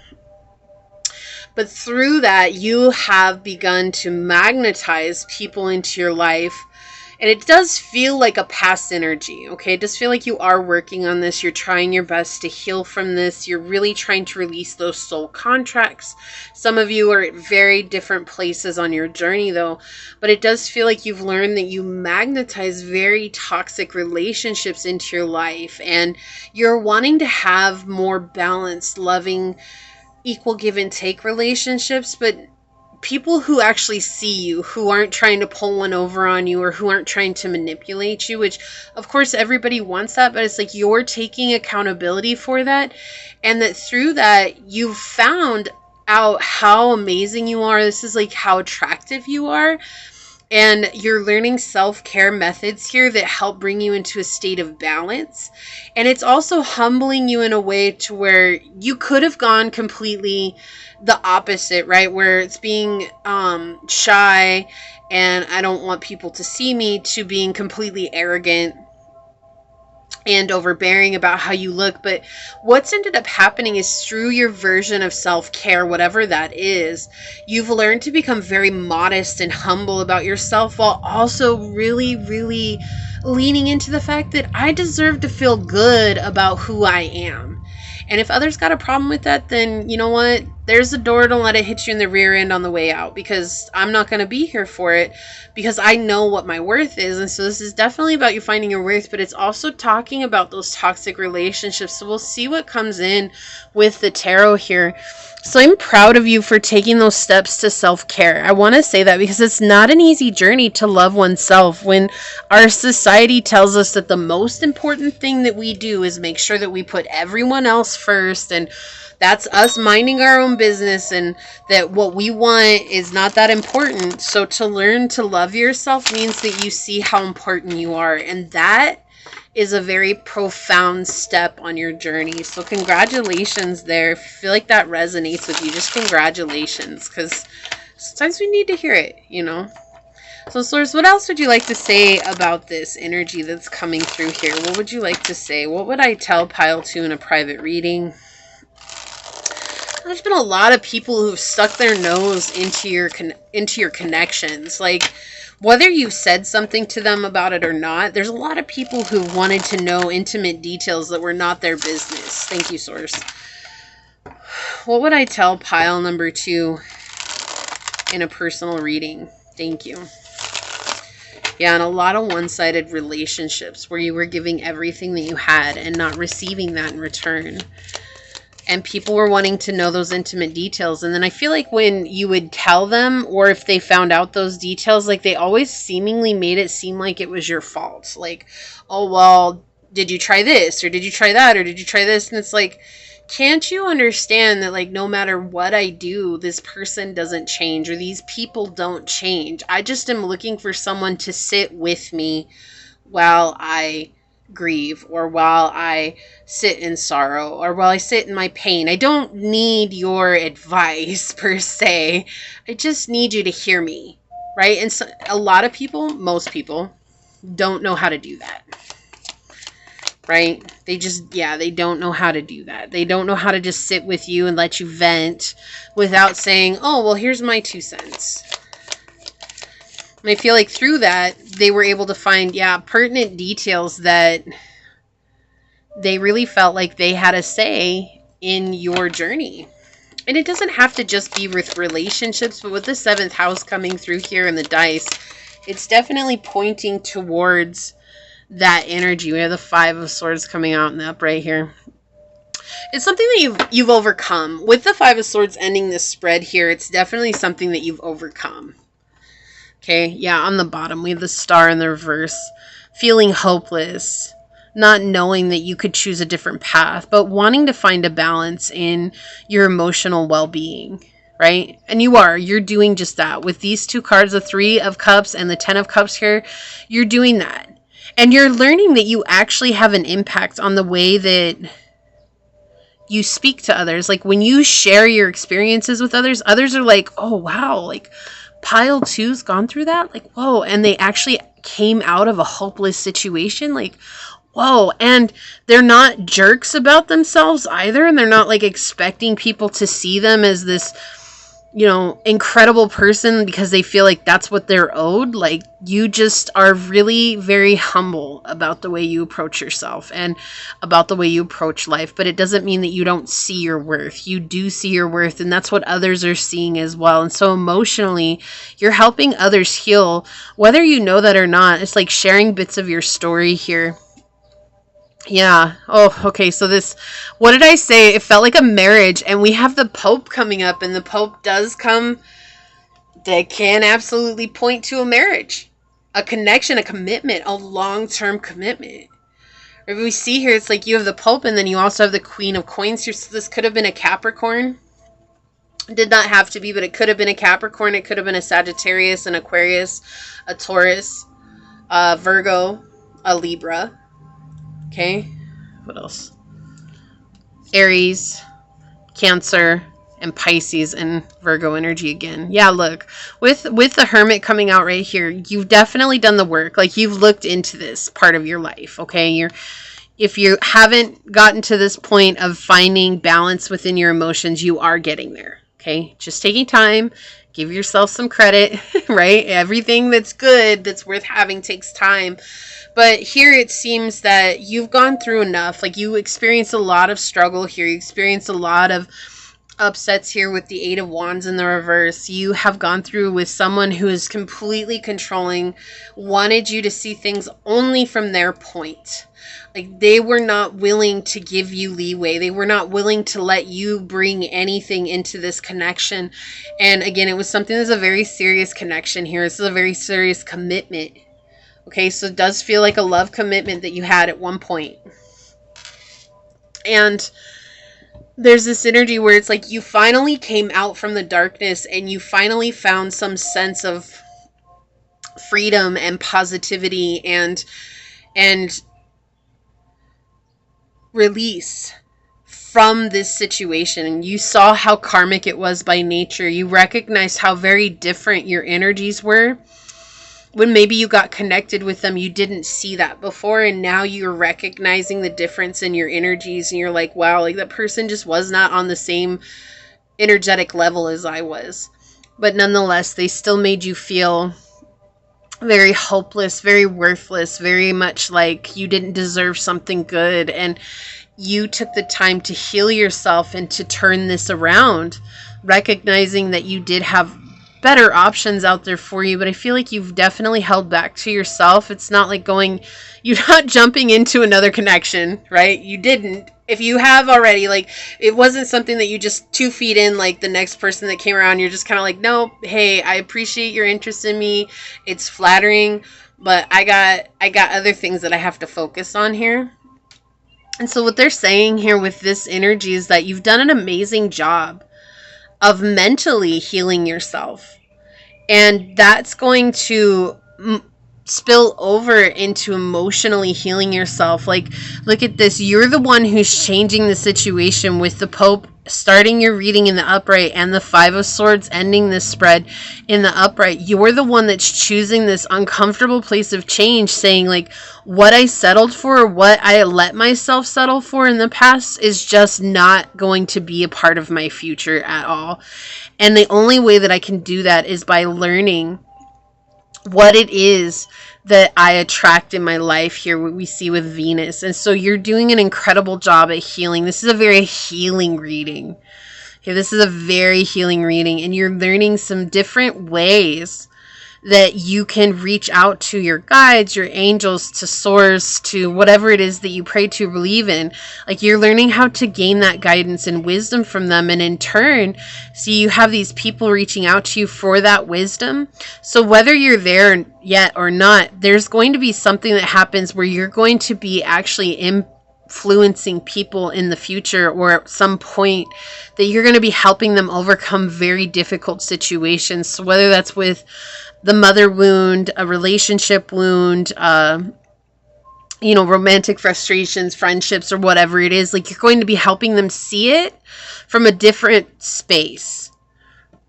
But through that, you have begun to magnetize people into your life. And it does feel like a past energy, okay? It does feel like you are working on this. You're trying your best to heal from this. You're really trying to release those soul contracts. Some of you are at very different places on your journey, though. But it does feel like you've learned that you magnetize very toxic relationships into your life. And you're wanting to have more balanced, loving, equal give and take relationships, but people who actually see you, who aren't trying to pull one over on you, or who aren't trying to manipulate you, which of course everybody wants that, but it's like you're taking accountability for that, and that through that you've found out how amazing you are. This is like how attractive you are. And you're learning self-care methods here that help bring you into a state of balance. And it's also humbling you in a way to where you could have gone completely the opposite, right? Where it's being shy and I don't want people to see me, to being completely arrogant and overbearing about how you look. But what's ended up happening is through your version of self-care, whatever that is, you've learned to become very modest and humble about yourself, while also really, really leaning into the fact that I deserve to feel good about who I am. And if others got a problem with that, then you know what? there's a door, don't let it hit you in the rear end on the way out, because I'm not going to be here for it, because I know what my worth is. And so this is definitely about you finding your worth, but it's also talking about those toxic relationships. So we'll see what comes in with the tarot here. So I'm proud of you for taking those steps to self-care. I want to say that because it's not an easy journey to love oneself when our society tells us that the most important thing that we do is make sure that we put everyone else first, and that's us minding our own business, and that what we want is not that important. So to learn to love yourself means that you see how important you are, and that is a very profound step on your journey. So congratulations there. If you feel like that resonates with you, just congratulations, because sometimes we need to hear it, you know. So Source, what else would you like to say about this energy that's coming through here? What would you like to say? What would I tell Pile 2 in a private reading? There's been a lot of people who've stuck their nose into your connections. Like, whether you said something to them about it or not, there's a lot of people who wanted to know intimate details that were not their business. Thank you, Source. What would I tell Pile number 2 in a personal reading? Thank you. Yeah, and a lot of one-sided relationships where you were giving everything that you had and not receiving that in return. And people were wanting to know those intimate details. And then I feel like when you would tell them, or if they found out those details, like they always seemingly made it seem like it was your fault. Like, oh, well, did you try this? Or did you try that? Or did you try this? And it's like, can't you understand that, like, no matter what I do, this person doesn't change, or these people don't change. I just am looking for someone to sit with me while I grieve, or while I sit in sorrow, or while I sit in my pain. I don't need your advice per se. I just need you to hear me, right? And so a lot of people, most people, don't know how to do that, right? They just, they don't know how to do that. They don't know how to just sit with you and let you vent without saying, oh, well, here's my 2 cents. And I feel like through that, they were able to find, pertinent details that they really felt like they had a say in your journey. And it doesn't have to just be with relationships, but with the 7th house coming through here in the dice, it's definitely pointing towards that energy. We have the 5 of Swords coming out in the upright here. It's something that you've overcome. With the 5 of Swords ending this spread here, it's definitely something that you've overcome. Okay, on the bottom, we have the Star in the reverse. Feeling hopeless, not knowing that you could choose a different path, but wanting to find a balance in your emotional well-being, right? And you're doing just that. With these 2 cards, the 3 of Cups and the 10 of Cups here, you're doing that. And you're learning that you actually have an impact on the way that you speak to others. Like, when you share your experiences with others, others are like, oh, wow, like, Pile 2's gone through that? Like, whoa. And they actually came out of a hopeless situation. Like, whoa. And they're not jerks about themselves either. And they're not like expecting people to see them as this, incredible person because they feel like that's what they're owed. Like, you just are really very humble about the way you approach yourself and about the way you approach life. But it doesn't mean that you don't see your worth. You do see your worth, and that's what others are seeing as well. And so emotionally, you're helping others heal, whether you know that or not. It's like sharing bits of your story here. Yeah. Oh, okay. So what did I say? It felt like a marriage, and we have the Pope coming up, and the Pope does come. That can absolutely point to a marriage, a connection, a commitment, a long-term commitment. If we see here, it's like you have the Pope, and then you also have the Queen of Coins here. So this could have been a Capricorn. It did not have to be, but it could have been a Capricorn. It could have been a Sagittarius, an Aquarius, a Taurus, a Virgo, a Libra. Okay, what else? Aries, Cancer, and Pisces, and Virgo energy again. Yeah, look, with the Hermit coming out right here, you've definitely done the work. Like, you've looked into this part of your life, okay? If you haven't gotten to this point of finding balance within your emotions, you are getting there, okay? Just taking time. Give yourself some credit, right? Everything that's good, that's worth having, takes time. But here it seems that you've gone through enough. Like, you experienced a lot of struggle here. You experienced a lot of upsets here with the Eight of Wands in the reverse. You have gone through with someone who is completely controlling, wanted you to see things only from their point. Like, they were not willing to give you leeway. They were not willing to let you bring anything into this connection. And again, it was something that's a very serious connection here. This is a very serious commitment. Okay, so it does feel like a love commitment that you had at one point. And there's this energy where it's like you finally came out from the darkness and you finally found some sense of freedom and positivity and release from this situation. And you saw how karmic it was by nature. You recognized how very different your energies were. When maybe you got connected with them, you didn't see that before, and now you're recognizing the difference in your energies, and you're like, wow, like that person just was not on the same energetic level as I was. But nonetheless, they still made you feel very hopeless, very worthless, very much like you didn't deserve something good. And you took the time to heal yourself and to turn this around, recognizing that you did have better options out there for you, but I feel like you've definitely held back to yourself. It's not like you're not jumping into another connection, right? You didn't. If you have already, like, it wasn't something that you just 2 feet in, like the next person that came around, you're just kind of like, no, hey, I appreciate your interest in me. It's flattering, but I got other things that I have to focus on here. And so what they're saying here with this energy is that you've done an amazing job of mentally healing yourself. And that's going to spill over into emotionally healing yourself. Like, look at this. You're the one who's changing the situation with the Pope starting your reading in the upright and the Five of Swords ending this spread in the upright. You're the one that's choosing this uncomfortable place of change, saying like, what I settled for, what I let myself settle for in the past is just not going to be a part of my future at all. And the only way that I can do that is by learning what it is that I attract in my life here, what we see with Venus. And so you're doing an incredible job at healing. This is a very healing reading. Okay, this is a very healing reading, and you're learning some different ways that you can reach out to your guides, your angels, to source, to whatever it is that you pray to, believe in. Like, you're learning how to gain that guidance and wisdom from them. And in turn, see, you have these people reaching out to you for that wisdom. So whether you're there yet or not, there's going to be something that happens where you're going to be actually influencing people in the future, or at some point that you're going to be helping them overcome very difficult situations. So whether that's with the mother wound, a relationship wound, romantic frustrations, friendships, or whatever it is, like, you're going to be helping them see it from a different space,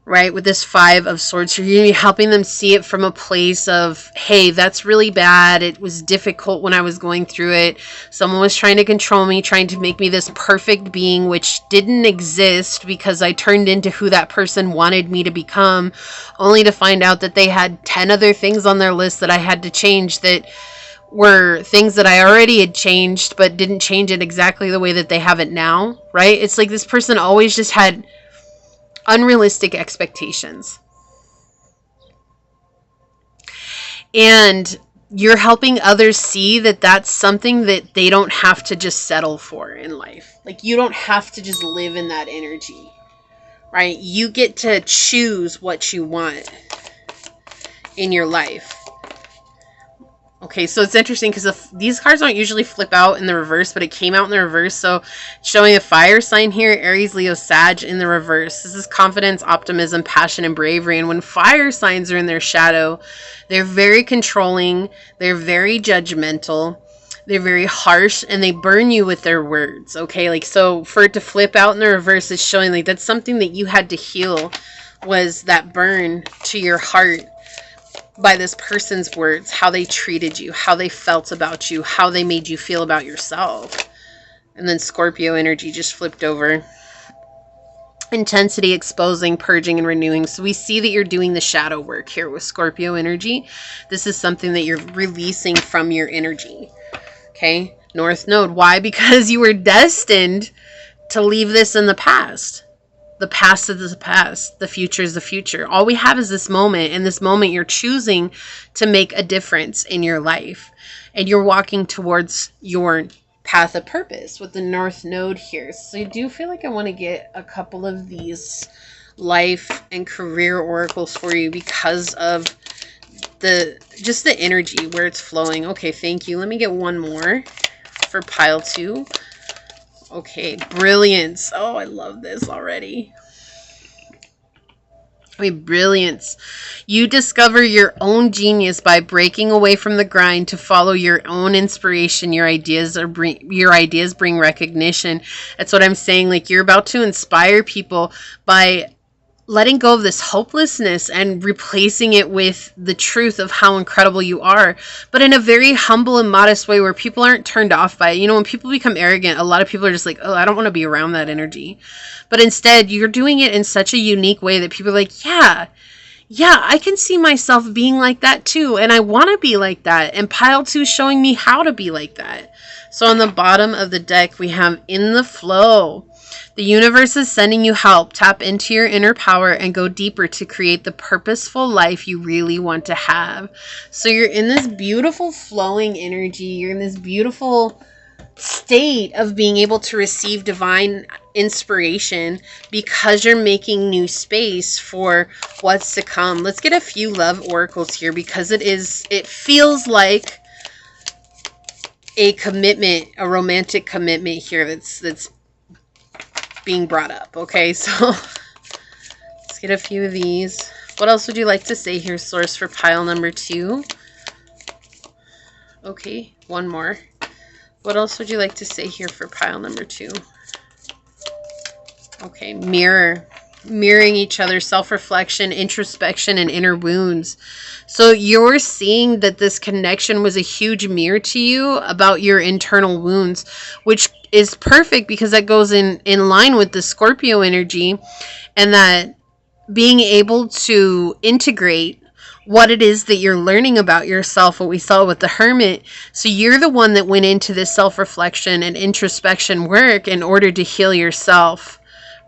right? With this Five of Swords, you're going to be helping them see it from a place of, hey, that's really bad. It was difficult when I was going through it. Someone was trying to control me, trying to make me this perfect being, which didn't exist because I turned into who that person wanted me to become, only to find out that they had 10 other things on their list that I had to change that were things that I already had changed, but didn't change it exactly the way that they have it now, right? It's like this person always just had unrealistic expectations. And you're helping others see that that's something that they don't have to just settle for in life. Like, you don't have to just live in that energy, right? You get to choose what you want in your life. Okay, so it's interesting because these cards don't usually flip out in the reverse, but it came out in the reverse. So showing a fire sign here, Aries, Leo, Sag in the reverse. This is confidence, optimism, passion, and bravery. And when fire signs are in their shadow, they're very controlling, they're very judgmental, they're very harsh, and they burn you with their words. Okay, like, so for it to flip out in the reverse is showing like that's something that you had to heal, was that burn to your heart by this person's words, how they treated you, how they felt about you, how they made you feel about yourself. And then Scorpio energy just flipped over. Intensity, exposing, purging, and renewing. So we see that you're doing the shadow work here with Scorpio energy. This is something that you're releasing from your energy. Okay? North Node. Why? Because you were destined to leave this in the past. The past is the past. The future is the future. All we have is this moment. And this moment, you're choosing to make a difference in your life. And you're walking towards your path of purpose with the North Node here. So I do feel like I want to get a couple of these life and career oracles for you because of just the energy where it's flowing. Okay, thank you. Let me get one more for pile 2. Okay, brilliance. Oh, I love this already. Brilliance. You discover your own genius by breaking away from the grind to follow your own inspiration. Your ideas bring recognition. That's what I'm saying. Like, you're about to inspire people by letting go of this hopelessness and replacing it with the truth of how incredible you are, but in a very humble and modest way where people aren't turned off by it. You know, when people become arrogant, a lot of people are just like, oh, I don't want to be around that energy. But instead, you're doing it in such a unique way that people are like, yeah, I can see myself being like that too. And I want to be like that. And pile 2 is showing me how to be like that. So on the bottom of the deck, we have in the flow. The universe is sending you help. Tap into your inner power and go deeper to create the purposeful life you really want to have. So you're in this beautiful flowing energy. You're in this beautiful state of being able to receive divine inspiration because you're making new space for what's to come. Let's get a few love oracles here because it feels like a commitment, a romantic commitment here that's being brought up. Okay, so let's get a few of these. What else would you like to say here, source, for pile number 2? Okay, one more. What else would you like to say here for pile number 2? Okay, mirroring each other, self-reflection, introspection, and inner wounds. So you're seeing that this connection was a huge mirror to you about your internal wounds, which is perfect because that goes in line with the Scorpio energy, and that being able to integrate what it is that you're learning about yourself, what we saw with the Hermit. So you're the one that went into this self-reflection and introspection work in order to heal yourself,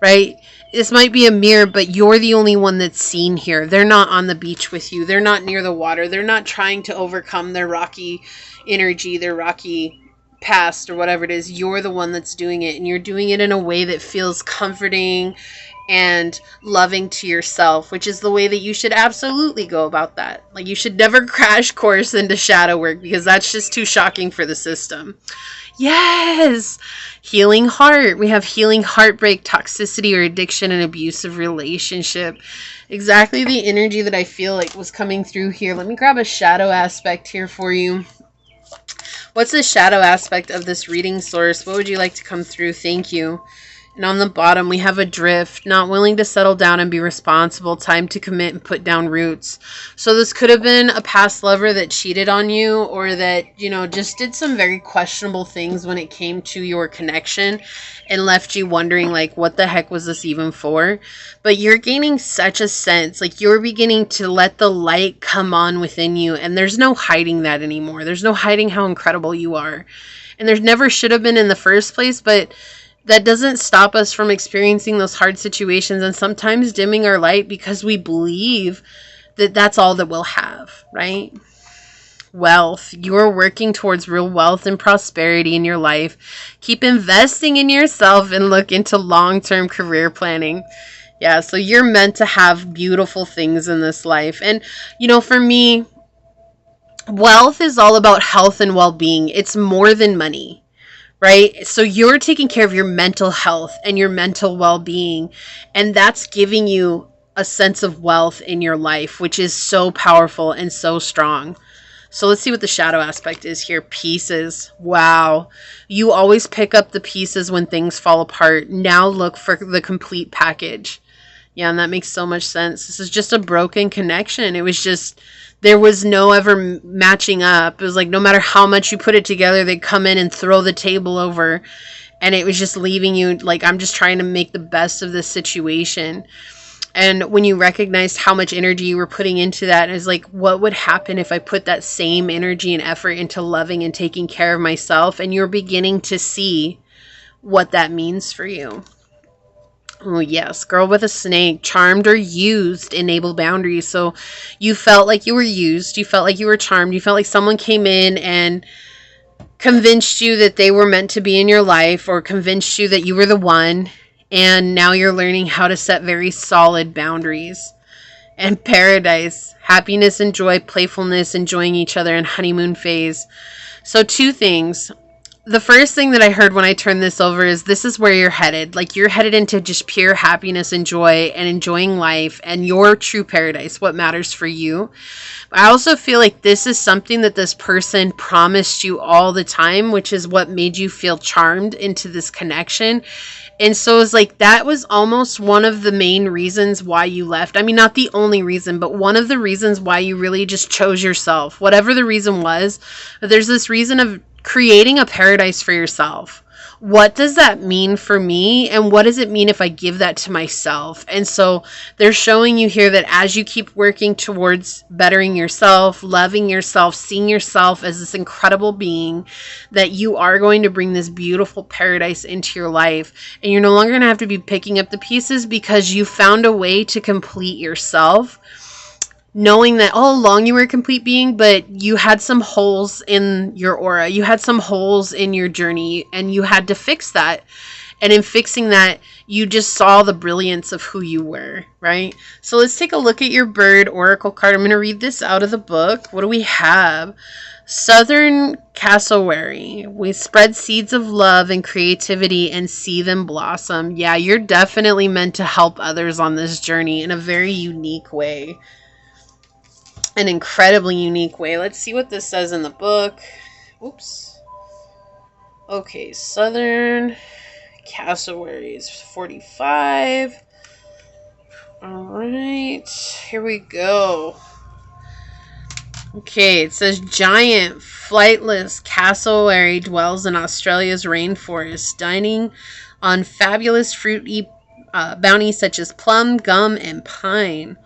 right? This might be a mirror, but you're the only one that's seen here. They're not on the beach with you. They're not near the water. They're not trying to overcome their rocky energy, their rocky past, or whatever it is. You're the one that's doing it, and you're doing it in a way that feels comforting and loving to yourself, which is the way that you should absolutely go about that. Like, you should never crash course into shadow work because that's just too shocking for the system. Yes! Healing heart. We have healing heartbreak, toxicity or addiction, and abusive relationship. Exactly the energy that I feel like was coming through here. Let me grab a shadow aspect here for you. What's the shadow aspect of this reading, source? What would you like to come through? Thank you. And on the bottom, we have adrift, not willing to settle down and be responsible, time to commit and put down roots. So this could have been a past lover that cheated on you, or that, you know, just did some very questionable things when it came to your connection and left you wondering, like, what the heck was this even for? But you're gaining such a sense, like, you're beginning to let the light come on within you, and there's no hiding that anymore. There's no hiding how incredible you are. And there never should have been in the first place, but that doesn't stop us from experiencing those hard situations and sometimes dimming our light because we believe that that's all that we'll have, right? Wealth. You're working towards real wealth and prosperity in your life. Keep investing in yourself and look into long-term career planning. Yeah, so you're meant to have beautiful things in this life. And, you know, for me, wealth is all about health and well-being. It's more than money. Right? So you're taking care of your mental health and your mental well-being, and that's giving you a sense of wealth in your life, which is so powerful and so strong. So let's see what the shadow aspect is here. Pieces. Wow. You always pick up the pieces when things fall apart. Now look for the complete package. Yeah, and that makes so much sense. This is just a broken connection. It was just, there was no ever matching up. It was like no matter how much you put it together, they'd come in and throw the table over. And it was just leaving you like, I'm just trying to make the best of this situation. And when you recognized how much energy you were putting into that, it was like, what would happen if I put that same energy and effort into loving and taking care of myself? And you're beginning to see what that means for you. Oh, yes. Girl with a snake. Charmed or used. Enable boundaries. So you felt like you were used. You felt like you were charmed. You felt like someone came in and convinced you that they were meant to be in your life, or convinced you that you were the one. And now you're learning how to set very solid boundaries. And paradise. Happiness and joy. Playfulness. Enjoying each other in honeymoon phase. So 2 things. The first thing that I heard when I turned this over is this is where you're headed. Like, you're headed into just pure happiness and joy and enjoying life and your true paradise, what matters for you. But I also feel like this is something that this person promised you all the time, which is what made you feel charmed into this connection. And so it's like that was almost one of the main reasons why you left. I mean, not the only reason, but one of the reasons why you really just chose yourself. Whatever the reason was, there's this reason of creating a paradise for yourself. What does that mean for me? And what does it mean if I give that to myself? And so they're showing you here that as you keep working towards bettering yourself, loving yourself, seeing yourself as this incredible being, that you are going to bring this beautiful paradise into your life. And you're no longer going to have to be picking up the pieces because you found a way to complete yourself. Knowing that all along you were a complete being, but you had some holes in your aura. You had some holes in your journey, and you had to fix that. And in fixing that, you just saw the brilliance of who you were, right? So let's take a look at your bird oracle card. I'm going to read this out of the book. What do we have? Southern cassowary. We spread seeds of love and creativity and see them blossom. Yeah, you're definitely meant to help others on this journey in a very unique way. An incredibly unique way. Let's see what this says in the book. Oops. Okay, Southern cassowaries 45. All right, here we go. Okay, it says giant flightless cassowary dwells in Australia's rainforest, dining on fabulous fruity bounties such as plum, gum, and pine.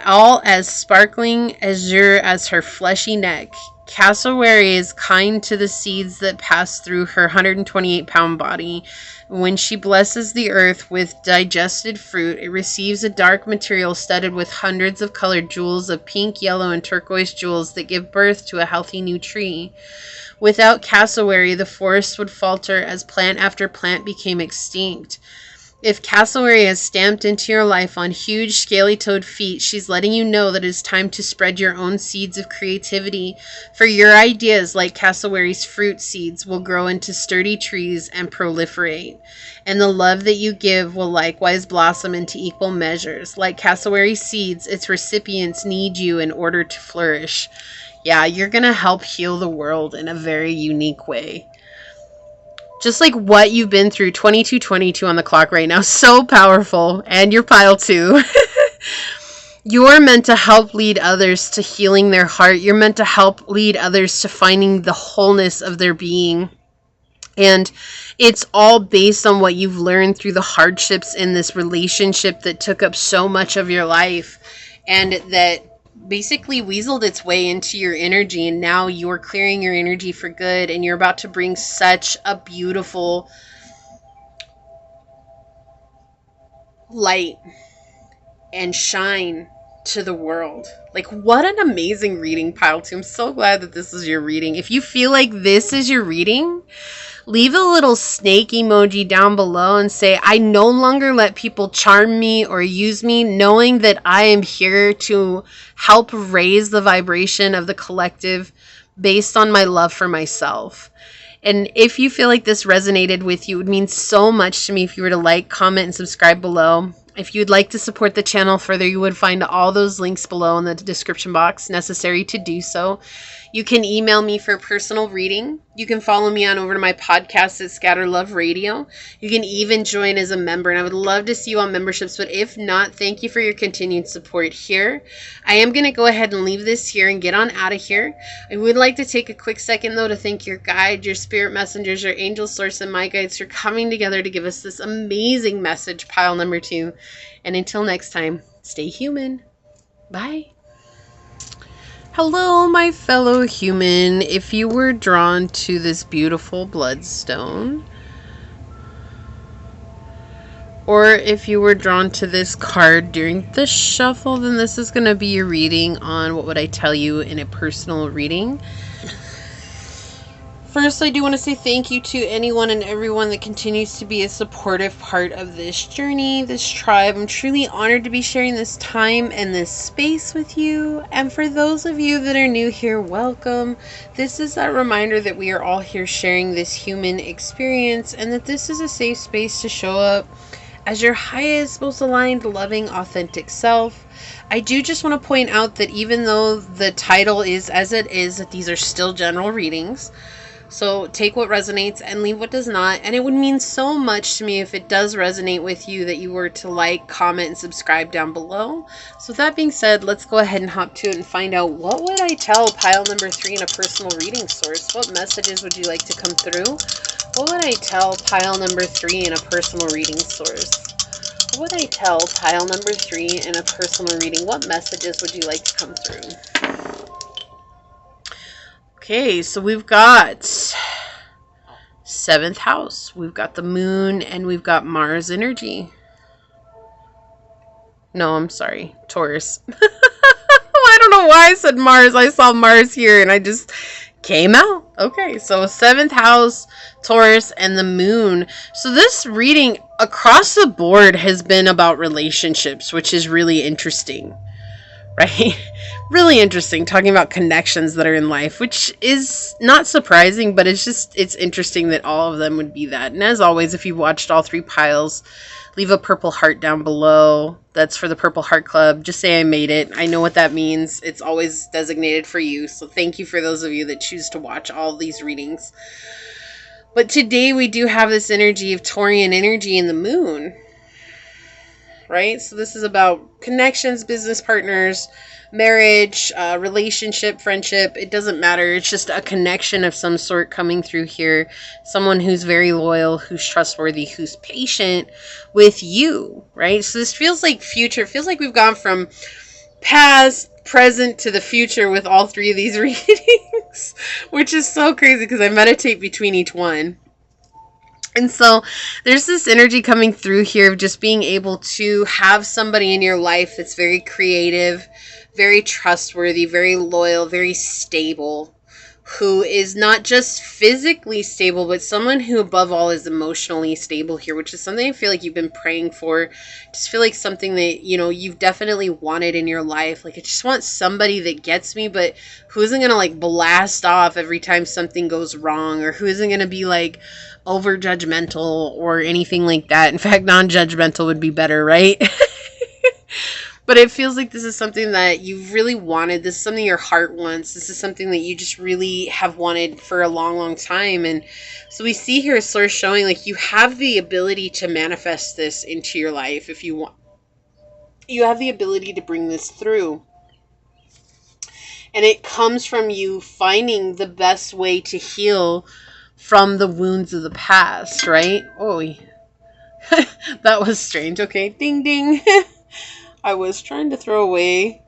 All as sparkling azure as her fleshy neck. Cassowary is kind to the seeds that pass through her 128-pound body. When she blesses the earth with digested fruit, it receives a dark material studded with hundreds of colored jewels of pink, yellow, and turquoise jewels that give birth to a healthy new tree. Without cassowary, the forest would falter as plant after plant became extinct. If cassowary has stamped into your life on huge, scaly-toed feet, she's letting you know that it is time to spread your own seeds of creativity. For your ideas, like cassowary's fruit seeds, will grow into sturdy trees and proliferate. And the love that you give will likewise blossom into equal measures. Like cassowary seeds, its recipients need you in order to flourish. Yeah, you're going to help heal the world in a very unique way. Just like what you've been through, 2222 on the clock right now, so powerful. And your pile too. You're meant to help lead others to healing their heart. You're meant to help lead others to finding the wholeness of their being. And it's all based on what you've learned through the hardships in this relationship that took up so much of your life. And that basically weaseled its way into your energy, and now you're clearing your energy for good, and you're about to bring such a beautiful light and shine to the world. Like, what an amazing reading, Pile 2. I'm so glad that this is your reading. If you feel like this is your reading, leave a little snake emoji down below and say, I no longer let people charm me or use me, knowing that I am here to help raise the vibration of the collective based on my love for myself. And if you feel like this resonated with you, it would mean so much to me if you were to like, comment, and subscribe below. If you'd like to support the channel further, you would find all those links below in the description box necessary to do so. You can email me for a personal reading. You can follow me on over to my podcast at Scatter Love Radio. You can even join as a member, and I would love to see you on memberships, but if not, thank you for your continued support here. I am going to go ahead and leave this here and get on out of here. I would like to take a quick second, though, to thank your guide, your spirit messengers, your angel source, and my guides for coming together to give us this amazing message, pile number 2. And until next time, stay human. Bye. Hello, my fellow human. If you were drawn to this beautiful bloodstone, Or if you were drawn to this card during the shuffle, then this is going to be your reading on what would I tell you in a personal reading. First, I do want to say thank you to anyone and everyone that continues to be a supportive part of this journey, this tribe. I'm truly honored to be sharing this time and this space with you. And for those of you that are new here, welcome. This is that reminder that we are all here sharing this human experience and that this is a safe space to show up as your highest, most aligned, loving, authentic self. I do just want to point out that even though the title is as it is, that these are still general readings. So take what resonates and leave what does not. And it would mean so much to me if it does resonate with you that you were to like, comment, and subscribe down below. So with that being said, let's go ahead and hop to it and find out what would I tell pile number 3 in a personal reading source. What messages would you like to come through? What would I tell pile number 3 in a personal reading source? What would I tell pile number 3 in a personal reading? What messages would you like to come through? Okay, so we've got 7th house. We've got the moon and we've got Mars energy. No, I'm sorry. Taurus. I don't know why I said Mars. I saw Mars here and I just came out. Okay, so 7th house, Taurus, and the moon. So this reading across the board has been about relationships, which is really interesting. Right? Really interesting, talking about connections that are in life, which is not surprising, but it's interesting that all of them would be that. And as always, if you've watched all 3 piles, leave a purple heart down below. That's for the Purple Heart Club. Just say I made it. I know what that means. It's always designated for you. So thank you for those of you that choose to watch all these readings. But today we do have this energy of Taurian energy in the moon. Right? So this is about connections, business partners, marriage, relationship, friendship. It doesn't matter. It's just a connection of some sort coming through here. Someone who's very loyal, who's trustworthy, who's patient with you, right? So this feels like future. It feels like we've gone from past, present to the future with all 3 of these readings, which is so crazy because I meditate between each one. And so there's this energy coming through here of just being able to have somebody in your life that's very creative, very trustworthy, very loyal, very stable, who is not just physically stable, but someone who above all is emotionally stable here, which is something I feel like you've been praying for. Just feel like something that, you know, you've definitely wanted in your life. Like, I just want somebody that gets me, but who isn't going to like blast off every time something goes wrong, or who isn't going to be like over judgmental or anything like that. In fact, non-judgmental would be better, right? But it feels like this is something that you've really wanted. This is something your heart wants. This is something that you just really have wanted for a long, long time. And so we see here a source showing like you have the ability to manifest this into your life if you want. You have the ability to bring this through. And it comes from you finding the best way to heal from the wounds of the past, right? Oh, that was strange. Okay, ding, ding. I was trying to throw away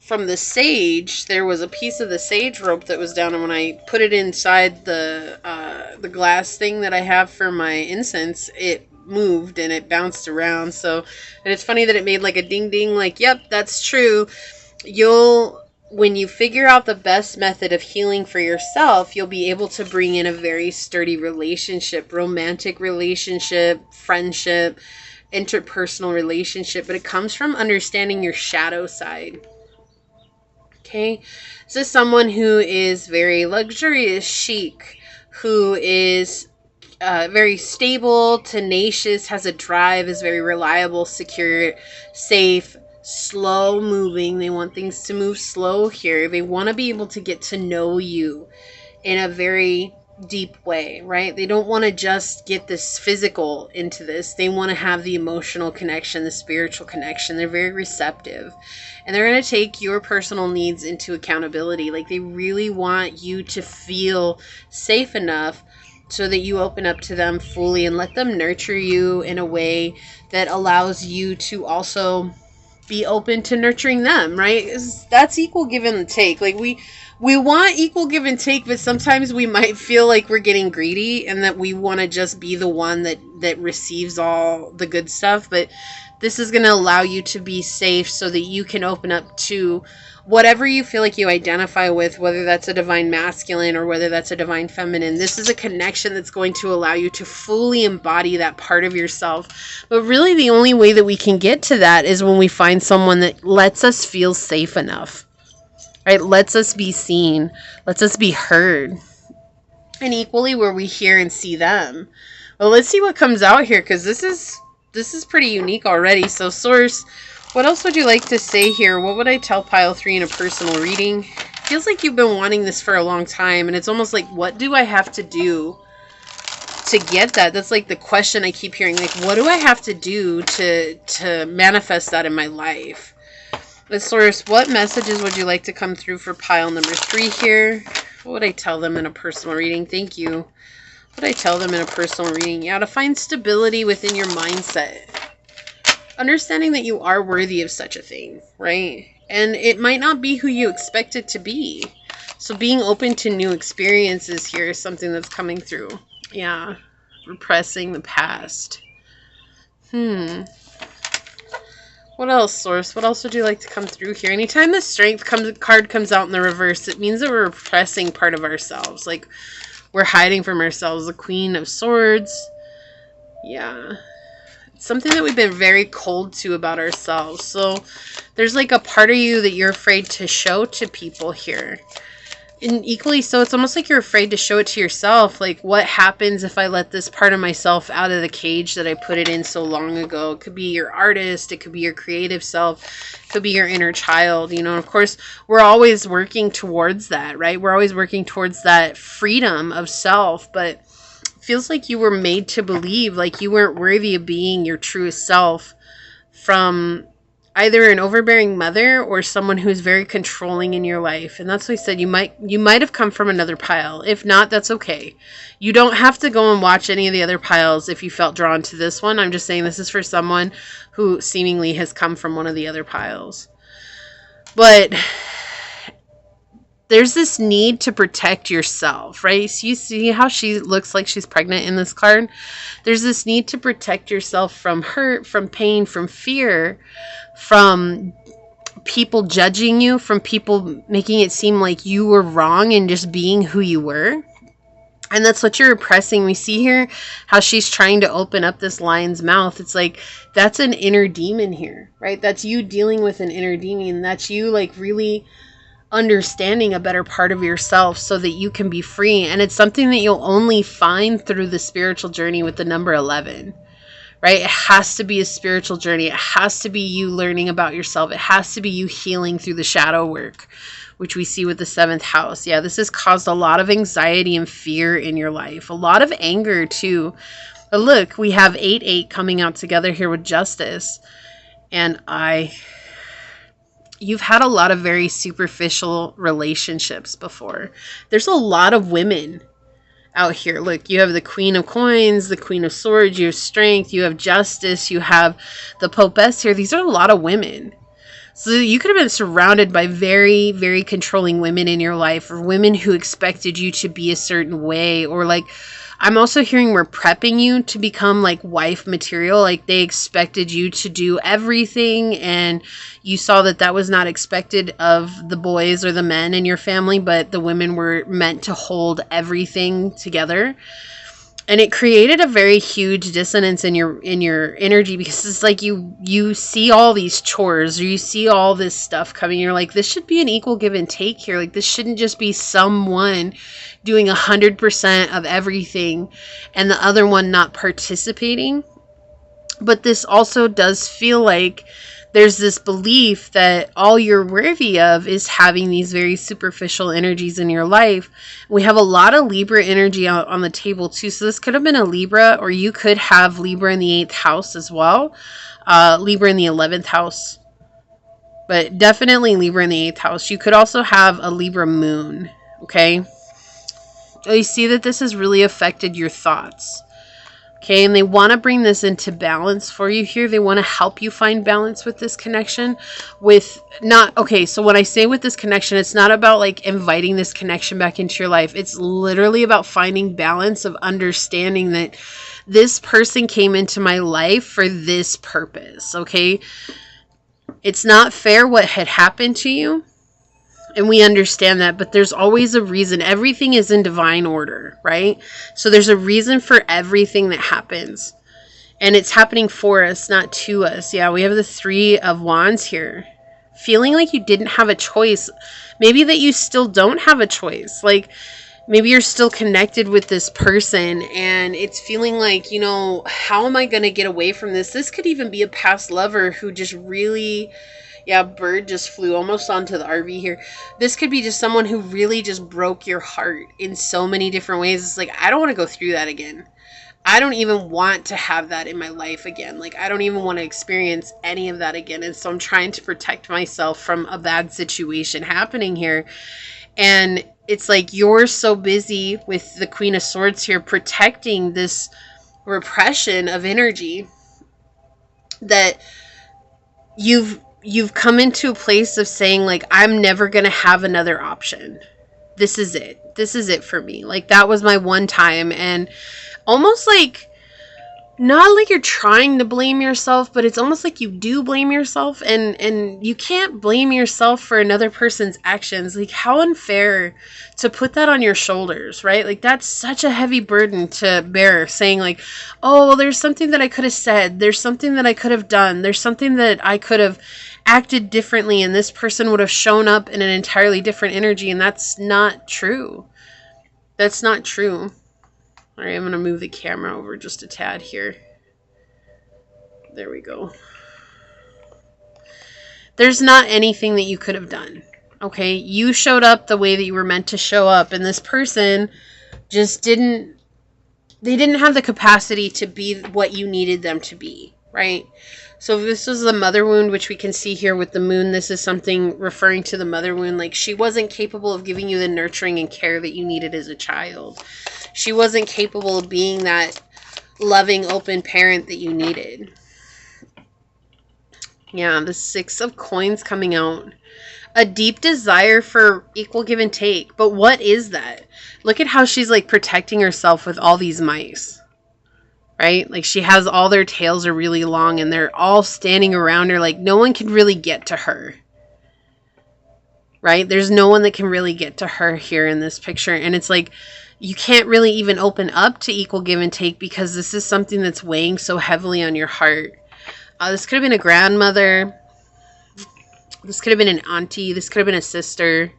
from the sage. There was a piece of the sage rope that was down, and when I put it inside the glass thing that I have for my incense, it moved and it bounced around. So, and it's funny that it made like a ding ding, like, yep, that's true. When you figure out the best method of healing for yourself, you'll be able to bring in a very sturdy relationship, romantic relationship, friendship, interpersonal relationship, but it comes from understanding your shadow side. Okay, this is someone who is very luxurious, chic, who is very stable, tenacious, has a drive, is very reliable, secure, safe, slow moving. They want things to move slow here. They want to be able to get to know you in a very deep way, right? They don't want to just get this physical into this. They want to have the emotional connection, the spiritual connection. They're very receptive. And they're going to take your personal needs into accountability. Like, they really want you to feel safe enough so that you open up to them fully and let them nurture you in a way that allows you to also be open to nurturing them, right? That's equal give and take. Like, we we want equal give and take, but sometimes we might feel like we're getting greedy and that we want to just be the one that receives all the good stuff. But this is going to allow you to be safe so that you can open up to whatever you feel like you identify with, whether that's a divine masculine or whether that's a divine feminine. This is a connection that's going to allow you to fully embody that part of yourself. But really the only way that we can get to that is when we find someone that lets us feel safe enough. Right? Lets us be seen. Lets us be heard. And equally where we hear and see them. Well, let's see what comes out here, because this is pretty unique already. So Source, what else would you like to say here? What would I tell pile 3 in a personal reading? Feels like you've been wanting this for a long time, and it's almost like, what do I have to do to get that? That's like the question I keep hearing. Like, what do I have to do to manifest that in my life? The Source, what messages would you like to come through for pile number 3 here? What would I tell them in a personal reading? Thank you. What would I tell them in a personal reading? Yeah, to find stability within your mindset. Understanding that you are worthy of such a thing, right? And it might not be who you expect it to be. So being open to new experiences here is something that's coming through. Yeah. Repressing the past. What else, Source? What else would you like to come through here? Anytime the Strength card comes out in the reverse, it means that we're repressing part of ourselves. Like, we're hiding from ourselves. The Queen of Swords. Yeah. It's something that we've been very cold to about ourselves. So, there's like a part of you that you're afraid to show to people here. And equally so, it's almost like you're afraid to show it to yourself. Like, what happens if I let this part of myself out of the cage that I put it in so long ago? It could be your artist. It could be your creative self. It could be your inner child. You know, of course, we're always working towards that, right? We're always working towards that freedom of self. But it feels like you were made to believe like you weren't worthy of being your truest self from either an overbearing mother or someone who's very controlling in your life. And that's what I said. You might have come from another pile. If not, that's okay. You don't have to go and watch any of the other piles if you felt drawn to this one. I'm just saying this is for someone who seemingly has come from one of the other piles. But there's this need to protect yourself, right? So you see how she looks like she's pregnant in this card? There's this need to protect yourself from hurt, from pain, from fear, from people judging you, from people making it seem like you were wrong in just being who you were. And that's what you're repressing. We see here how she's trying to open up this lion's mouth. It's like, that's an inner demon here, right? That's you dealing with an inner demon. That's you like really understanding a better part of yourself so that you can be free. And it's something that you'll only find through the spiritual journey with the number 11, right? It has to be a spiritual journey. It has to be you learning about yourself. It has to be you healing through the shadow work, which we see with the 7th house. Yeah, this has caused a lot of anxiety and fear in your life. A lot of anger too. But look, we have 8-8 coming out together here with Justice. And you've had a lot of very superficial relationships before. There's a lot of women out here. Look, you have the Queen of Coins, the Queen of Swords, you have Strength, you have Justice, you have the Popess here. These are a lot of women. So you could have been surrounded by very, very controlling women in your life, or women who expected you to be a certain way, or like, I'm also hearing we're prepping you to become like wife material. Like they expected you to do everything, and you saw that that was not expected of the boys or the men in your family, but the women were meant to hold everything together. And it created a very huge dissonance in your energy, because it's like you see all these chores, or you see all this stuff coming. You're like, this should be an equal give and take here. Like this shouldn't just be someone doing 100% of everything and the other one not participating. But this also does feel like there's this belief that all you're worthy of is having these very superficial energies in your life. We have a lot of Libra energy out on the table too. So this could have been a Libra, or you could have Libra in the 8th house as well. Libra in the 11th house. But definitely Libra in the 8th house. You could also have a Libra moon. Okay. You see that this has really affected your thoughts. Okay, and they want to bring this into balance for you here. They want to help you find balance with this connection. So when I say with this connection, it's not about like inviting this connection back into your life. It's literally about finding balance of understanding that this person came into my life for this purpose, okay? It's not fair what had happened to you. And we understand that, but there's always a reason. Everything is in divine order, right? So there's a reason for everything that happens. And it's happening for us, not to us. Yeah, we have the 3 of Wands here. Feeling like you didn't have a choice. Maybe that you still don't have a choice. Like, maybe you're still connected with this person and it's feeling like, how am I going to get away from this? This could even be a past lover who just really... Yeah, bird just flew almost onto the RV here. This could be just someone who really just broke your heart in so many different ways. It's like, I don't want to go through that again. I don't even want to have that in my life again. Like, I don't even want to experience any of that again. And so I'm trying to protect myself from a bad situation happening here. And it's like you're so busy with the Queen of Swords here protecting this repression of energy that you've come into a place of saying, like, I'm never going to have another option. This is it. This is it for me. Like, that was my one time. And almost like, not like you're trying to blame yourself, but it's almost like you do blame yourself, and you can't blame yourself for another person's actions. Like, how unfair to put that on your shoulders, right? Like, that's such a heavy burden to bear, saying like, oh, well, there's something that I could have said. There's something that I could have done. There's something that I could have acted differently, and this person would have shown up in an entirely different energy, and that's not true. That's not true. All right, I'm going to move the camera over just a tad here. There we go. There's not anything that you could have done. Okay, you showed up the way that you were meant to show up, and this person just didn't have the capacity to be what you needed them to be, right? So if this was the mother wound, which we can see here with the moon, this is something referring to the mother wound. Like, she wasn't capable of giving you the nurturing and care that you needed as a child. She wasn't capable of being that loving, open parent that you needed. Yeah, the 6 of Coins coming out. A deep desire for equal give and take. But what is that? Look at how she's like protecting herself with all these mice. Right? Like, she has all their tails are really long and they're all standing around her. Like, no one can really get to her. Right? There's no one that can really get to her here in this picture. And it's like, you can't really even open up to equal give and take because this is something that's weighing so heavily on your heart. This could have been a grandmother. This could have been an auntie. This could have been a sister.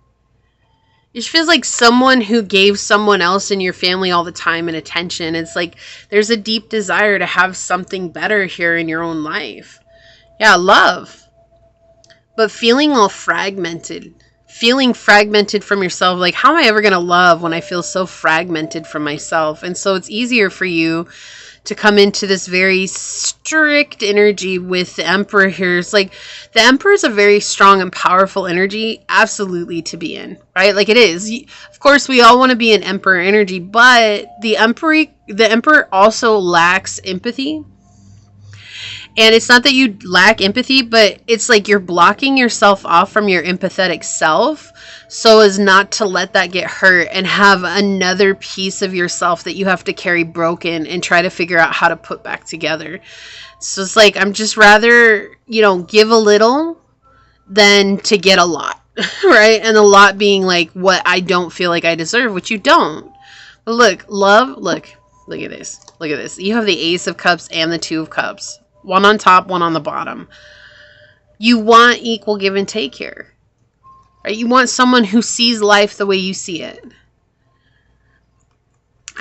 It just feels like someone who gave someone else in your family all the time and attention. It's like there's a deep desire to have something better here in your own life. Yeah, love. But feeling all fragmented. Feeling fragmented from yourself. Like, how am I ever going to love when I feel so fragmented from myself? And so it's easier for you to come into this very strict energy with the Emperor here. It's like the Emperor is a very strong and powerful energy, absolutely, to be in, right? Like, it is. Of course, we all want to be in Emperor energy, but the Emperor also lacks empathy. And it's not that you lack empathy, but it's like you're blocking yourself off from your empathetic self so as not to let that get hurt and have another piece of yourself that you have to carry broken and try to figure out how to put back together. So it's like, I'm just rather, give a little than to get a lot, right? And a lot being like what I don't feel like I deserve, which you don't. But look, love, look at this. Look at this. You have the Ace of Cups and the Two of Cups. One on top, one on the bottom. You want equal give and take here. Right? You want someone who sees life the way you see it.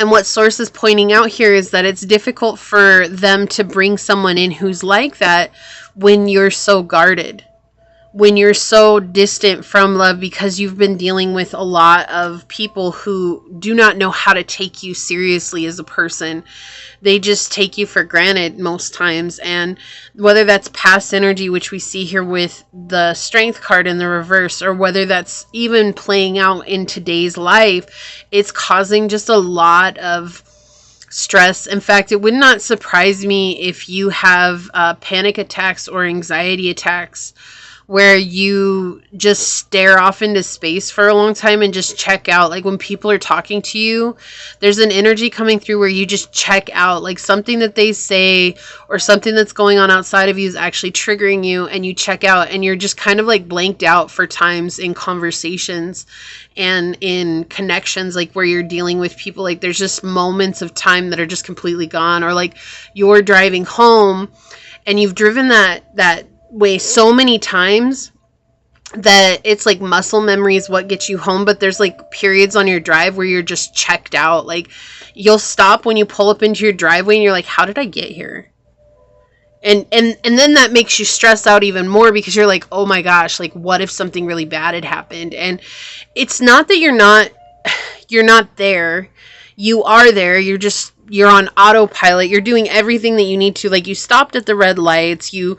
And what Source is pointing out here is that it's difficult for them to bring someone in who's like that when you're so guarded. When you're so distant from love because you've been dealing with a lot of people who do not know how to take you seriously as a person. They just take you for granted most times. And whether that's past energy, which we see here with the Strength card in the reverse, or whether that's even playing out in today's life, it's causing just a lot of stress. In fact, it would not surprise me if you have panic attacks or anxiety attacks where you just stare off into space for a long time and just check out. Like when people are talking to you, there's an energy coming through where you just check out. Like something that they say or something that's going on outside of you is actually triggering you, and you check out and you're just kind of like blanked out for times in conversations and in connections, like where you're dealing with people. Like there's just moments of time that are just completely gone. Or like you're driving home and you've driven that way so many times that it's like muscle memory is what gets you home. But there's like periods on your drive where you're just checked out. Like you'll stop when you pull up into your driveway and you're like, how did I get here? And then that makes you stress out even more, because you're like, oh my gosh, like what if something really bad had happened? And it's not that you're not there. You are there. You're on autopilot. You're doing everything that you need to. Like you stopped at the red lights. You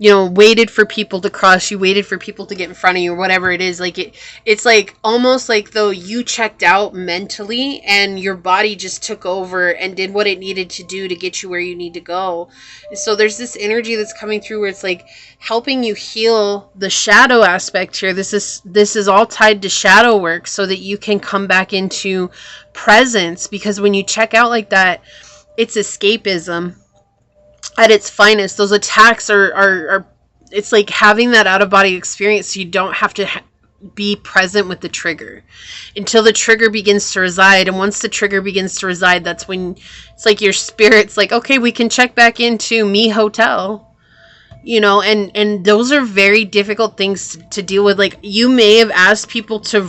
waited for people to cross, you waited for people to get in front of you, or whatever it is. Like it's like almost like though you checked out mentally and your body just took over and did what it needed to do to get you where you need to go. So there's this energy that's coming through where it's like helping you heal the shadow aspect here. This is all tied to shadow work so that you can come back into presence, because when you check out like that, it's escapism at its finest. Those attacks are it's like having that out of body experience, so you don't have to be present with the trigger until the trigger begins to reside. And once the trigger begins to reside, that's when it's like your spirit's like, okay, we can check back into me hotel, and those are very difficult things to deal with. Like you may have asked people to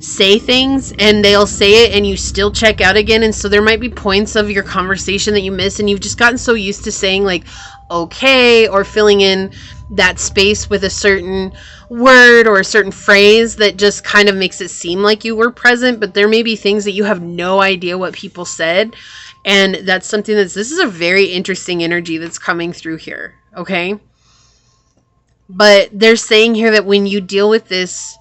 say things and they'll say it and you still check out again, and so there might be points of your conversation that you miss, and you've just gotten so used to saying like okay or filling in that space with a certain word or a certain phrase that just kind of makes it seem like you were present, but there may be things that you have no idea what people said. And that's something this is a very interesting energy that's coming through here. Okay, but they're saying here that when you deal with this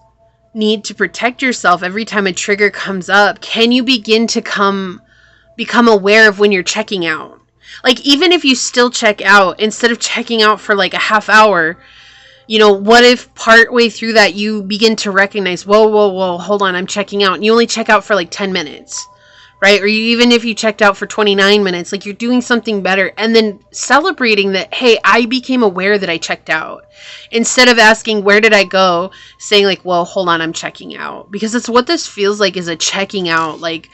need to protect yourself every time a trigger comes up, can you begin to become aware of when you're checking out? Like even if you still check out, instead of checking out for like a half hour, what if partway through that you begin to recognize, whoa, hold on, I'm checking out, and you only check out for like 10 minutes, right? Or even if you checked out for 29 minutes, like you're doing something better, and then celebrating that, hey, I became aware that I checked out. Instead of asking, where did I go? Saying like, well, hold on, I'm checking out. Because it's what this feels like, is a checking out, like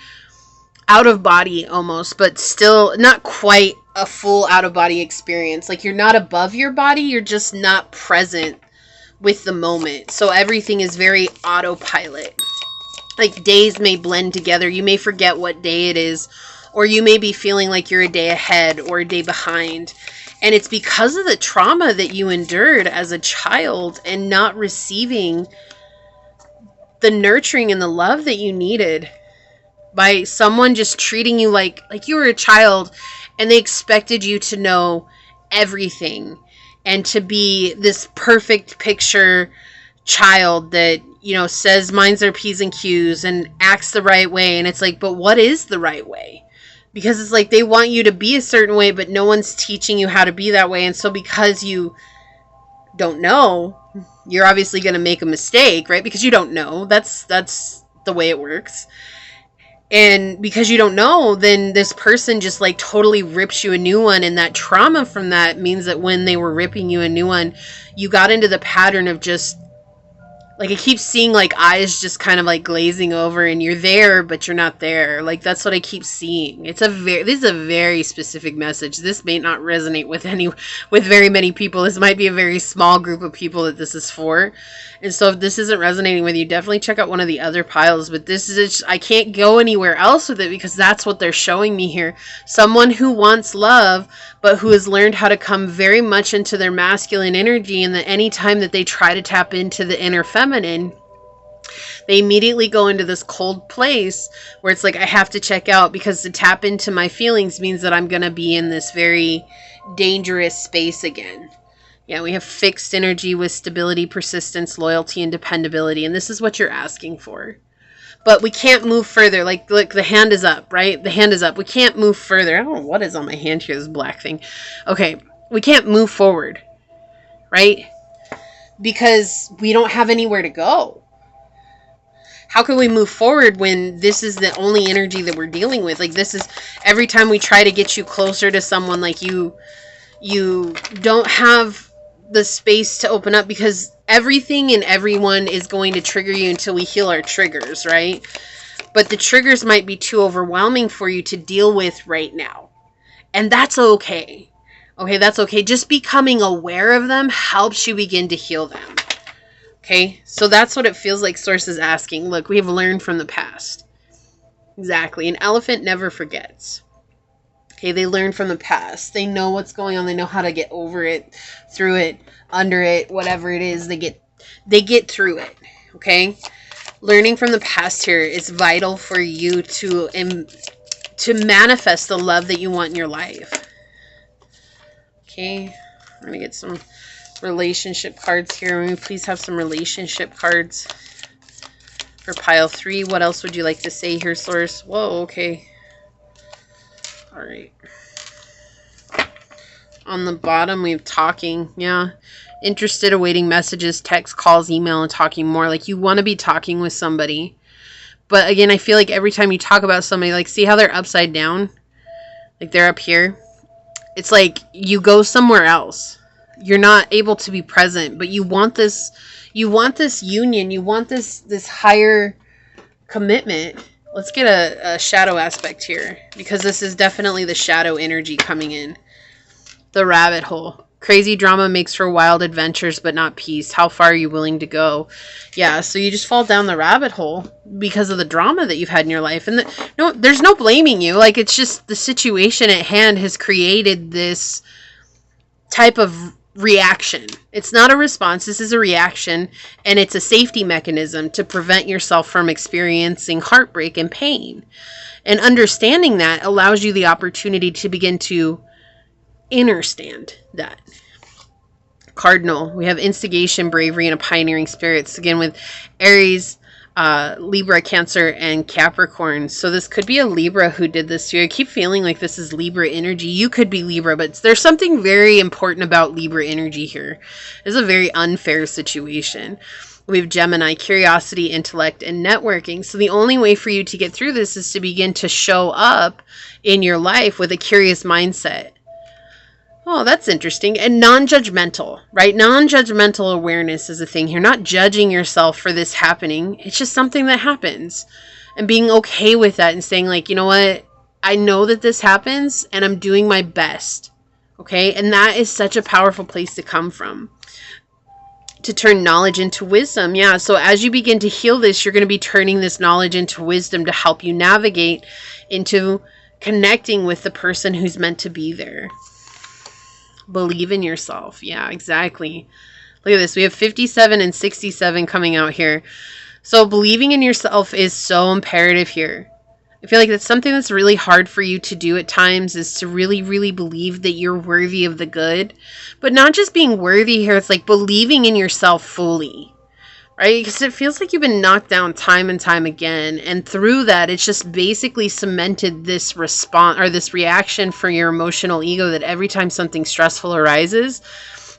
out of body almost, but still not quite a full out of body experience. Like you're not above your body, you're just not present with the moment. So everything is very autopilot. Like days may blend together. You may forget what day it is, or you may be feeling like you're a day ahead or a day behind. And it's because of the trauma that you endured as a child and not receiving the nurturing and the love that you needed by someone just treating you like you were a child, and they expected you to know everything and to be this perfect picture child that, says minds their P's and Q's and acts the right way. And it's like, but what is the right way? Because it's like they want you to be a certain way, but no one's teaching you how to be that way. And so because you don't know, you're obviously going to make a mistake, right? Because you don't know. That's the way it works. And because you don't know, then this person just like totally rips you a new one. And that trauma from that means that when they were ripping you a new one, you got into the pattern of just like, I keep seeing like eyes just kind of like glazing over, and you're there, but you're not there. Like that's what I keep seeing. This is a very specific message. This may not resonate with very many people. This might be a very small group of people that this is for. And so if this isn't resonating with you, definitely check out one of the other piles. But this is, I can't go anywhere else with it, because that's what they're showing me here. Someone who wants love, but who has learned how to come very much into their masculine energy, and that any time that they try to tap into the inner feminine, they immediately go into this cold place where it's like, I have to check out, because to tap into my feelings means that I'm going to be in this very dangerous space again. Yeah, we have fixed energy with stability, persistence, loyalty, and dependability. And this is what you're asking for. but we can't move further. Like the hand is up, right? The hand is up. We can't move further. I don't know what is on my hand here, this black thing. Okay, we can't move forward, right? Because we don't have anywhere to go. How can we move forward when this is the only energy that we're dealing with? Like, this is every time we try to get you closer to someone, like you don't have the space to open up, because everything and everyone is going to trigger you until we heal our triggers, right? But the triggers might be too overwhelming for you to deal with right now. And that's okay. Okay, that's okay. Just becoming aware of them helps you begin to heal them. Okay, so that's what it feels like Source is asking. Look, we have learned from the past. Exactly. An elephant never forgets. Okay, they learn from the past. They know what's going on. They know how to get over it, through it, under it, whatever it is. They get through it. Okay? Learning from the past here is vital for you to manifest the love that you want in your life. Okay, I'm going to get some relationship cards here. May we please have some relationship cards for pile 3. What else would you like to say here, Source? Whoa, okay. All right. On the bottom, we have talking. Yeah. Interested, awaiting messages, text, calls, email, and talking more. Like, you want to be talking with somebody. But again, I feel like every time you talk about somebody, like, see how they're upside down? Like, they're up here. It's like you go somewhere else. You're not able to be present, but you want this union. You want this higher commitment. Let's get a shadow aspect here, because this is definitely the shadow energy coming in. The rabbit hole. Crazy drama makes for wild adventures, but not peace. How far are you willing to go? Yeah, so you just fall down the rabbit hole because of the drama that you've had in your life. And no, there's no blaming you. Like, it's just the situation at hand has created this type of reaction. It's not a response. This is a reaction, and it's a safety mechanism to prevent yourself from experiencing heartbreak and pain. And understanding that allows you the opportunity to begin to understand that. Cardinal, we have instigation, bravery, and a pioneering spirit. So again, with Aries, Libra, Cancer, and Capricorn. So this could be a Libra who did this to you. I keep feeling like this is Libra energy. You could be Libra, but there's something very important about Libra energy here. It's a very unfair situation. We have Gemini, curiosity, intellect, and networking. So the only way for you to get through this is to begin to show up in your life with a curious mindset. Oh, that's interesting. And non-judgmental, right? Non-judgmental awareness is a thing here. Not judging yourself for this happening. It's just something that happens. And being okay with that and saying, like, you know what? I know that this happens and I'm doing my best. Okay? And that is such a powerful place to come from. To turn knowledge into wisdom. Yeah, so as you begin to heal this, you're going to be turning this knowledge into wisdom to help you navigate into connecting with the person who's meant to be there. Believe in yourself. Yeah, exactly. Look at this. We have 57 and 67 coming out here. So believing in yourself is so imperative here. I feel like that's something that's really hard for you to do at times, is to really, really believe that you're worthy of the good. But not just being worthy here. It's like believing in yourself fully. Right? Because it feels like you've been knocked down time and time again. And through that, it's just basically cemented this response or this reaction for your emotional ego that every time something stressful arises,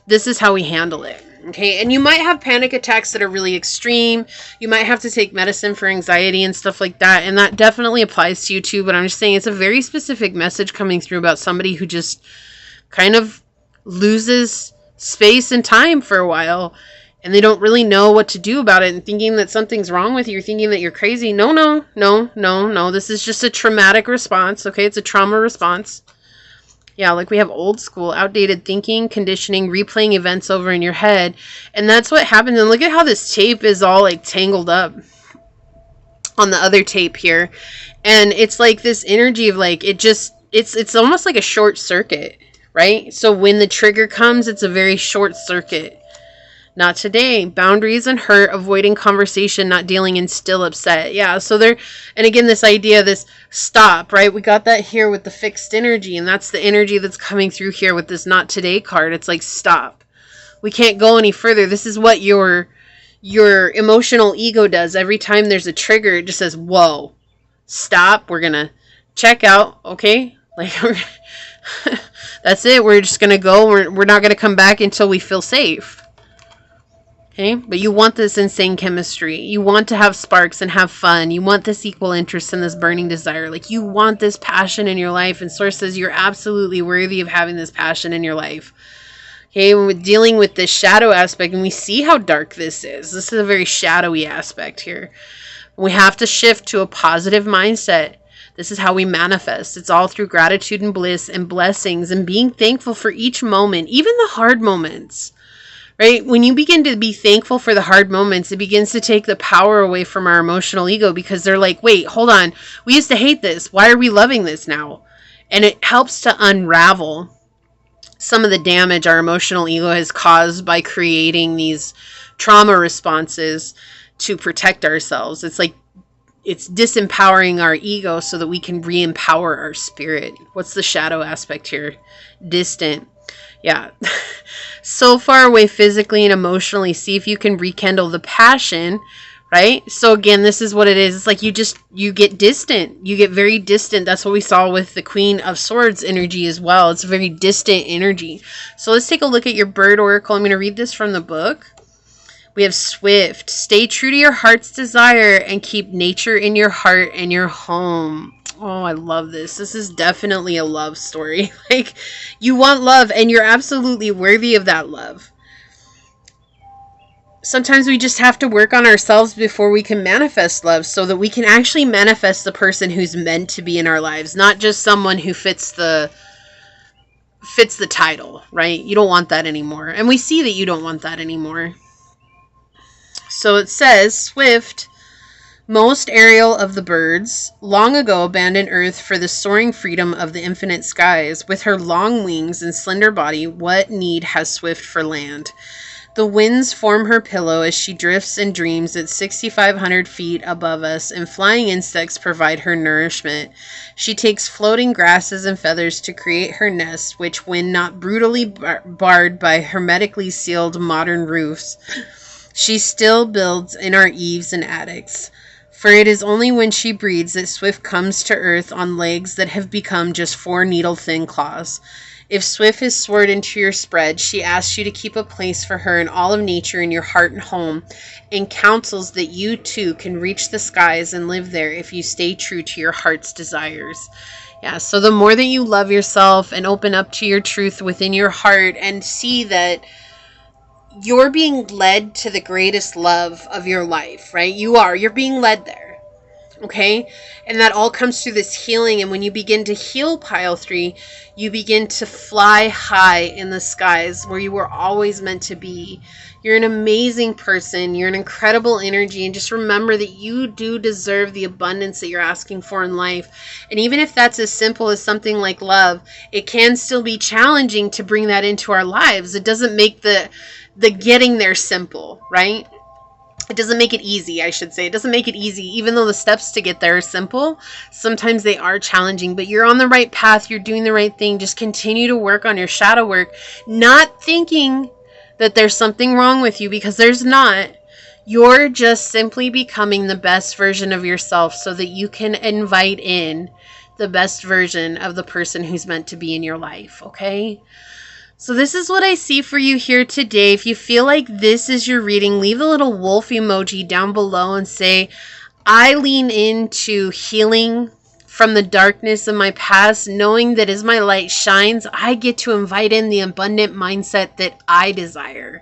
this is how we handle it. Okay? And you might have panic attacks that are really extreme. You might have to take medicine for anxiety and stuff like that. And that definitely applies to you too. But I'm just saying it's a very specific message coming through about somebody who just kind of loses space and time for a while. And they don't really know what to do about it, and thinking that something's wrong with you, thinking that you're crazy. No. This is just a traumatic response, okay? It's a trauma response. Yeah, like we have old school, outdated thinking, conditioning, replaying events over in your head. And that's what happens. And look at how this tape is all like tangled up on the other tape here. And it's like this energy of like, it's almost like a short circuit, right? So when the trigger comes, it's a very short circuit. Not today. Boundaries and hurt, avoiding conversation, not dealing, and still upset. Yeah, so there, and again, this idea, this stop, right? We got that here with the fixed energy, and that's the energy that's coming through here with this not today card. It's like, stop. We can't go any further. This is what you're your emotional ego does every time there's a trigger. It just says, whoa, stop. We're going to check out. Okay. Like, that's it. We're just going to go. We're not going to come back until we feel safe. Okay. But you want this insane chemistry. You want to have sparks and have fun. You want this equal interest and this burning desire. Like, you want this passion in your life. And Source says you're absolutely worthy of having this passion in your life. Okay, when we're dealing with this shadow aspect, and we see how dark this is. This is a very shadowy aspect here. We have to shift to a positive mindset. This is how we manifest. It's all through gratitude and bliss and blessings and being thankful for each moment, even the hard moments. Right? When you begin to be thankful for the hard moments, it begins to take the power away from our emotional ego, because they're like, wait, hold on. We used to hate this. Why are we loving this now? And it helps to unravel some of the damage our emotional ego has caused by creating these trauma responses to protect ourselves. It's like, it's disempowering our ego so that we can re-empower our spirit. What's the shadow aspect here? Distant. Yeah. So far away physically and emotionally. See if you can rekindle the passion. Right? So again, this is what it is. It's like you get distant. You get very distant. That's what we saw with the Queen of Swords energy as well. It's a very distant energy. So let's take a look at your bird oracle. I'm going to read this from the book. We have Swift. Stay true to your heart's desire and keep nature in your heart and your home. Oh, I love this. This is definitely a love story. Like, you want love and you're absolutely worthy of that love. Sometimes we just have to work on ourselves before we can manifest love, so that we can actually manifest the person who's meant to be in our lives, not just someone who fits the title, right? You don't want that anymore. And we see that you don't want that anymore. So it says, Swift, most aerial of the birds, long ago abandoned earth for the soaring freedom of the infinite skies. With her long wings and slender body, what need has Swift for land? The winds form her pillow as she drifts and dreams at 6,500 feet above us, and flying insects provide her nourishment. She takes floating grasses and feathers to create her nest, which, when not brutally barred by hermetically sealed modern roofs, she still builds in our eaves and attics. For it is only when she breeds that Swift comes to earth on legs that have become just 4 needle-thin claws. If Swift is soared into your spread, she asks you to keep a place for her in all of nature in your heart and home, and counsels that you too can reach the skies and live there if you stay true to your heart's desires. Yeah, so the more that you love yourself and open up to your truth within your heart and see that you're being led to the greatest love of your life, right? You're being led there. Okay? And that all comes through this healing. And when you begin to heal pile 3, you begin to fly high in the skies where you were always meant to be. You're an amazing person. You're an incredible energy. And just remember that you do deserve the abundance that you're asking for in life. And even if that's as simple as something like love, it can still be challenging to bring that into our lives. It doesn't make the getting there simple, right? It doesn't make it easy, I should say. It doesn't make it easy. Even though the steps to get there are simple, sometimes they are challenging. But you're on the right path. You're doing the right thing. Just continue to work on your shadow work. Not thinking that there's something wrong with you, because there's not. You're just simply becoming the best version of yourself so that you can invite in the best version of the person who's meant to be in your life, okay? So this is what I see for you here today. If you feel like this is your reading, leave a little wolf emoji down below and say, I lean into healing from the darkness of my past, knowing that as my light shines, I get to invite in the abundant mindset that I desire.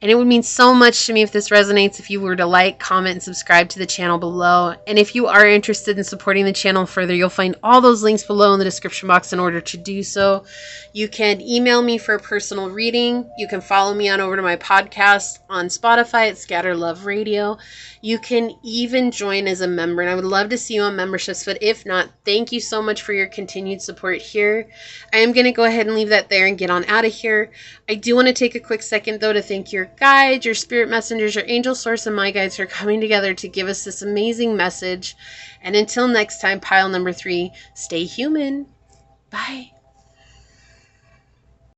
And it would mean so much to me if this resonates, if you were to like, comment, and subscribe to the channel below. And if you are interested in supporting the channel further, you'll find all those links below in the description box in order to do so. You can email me for a personal reading. You can follow me on over to my podcast on Spotify at Scatter Love Radio. You can even join as a member, and I would love to see you on memberships, but if not, thank you so much for your continued support here. I am going to go ahead and leave that there and get on out of here. I do want to take a quick second, though, to thank your guides, your spirit messengers, your angel source, and my guides for coming together to give us this amazing message. And until next time, pile number 3, stay human. Bye.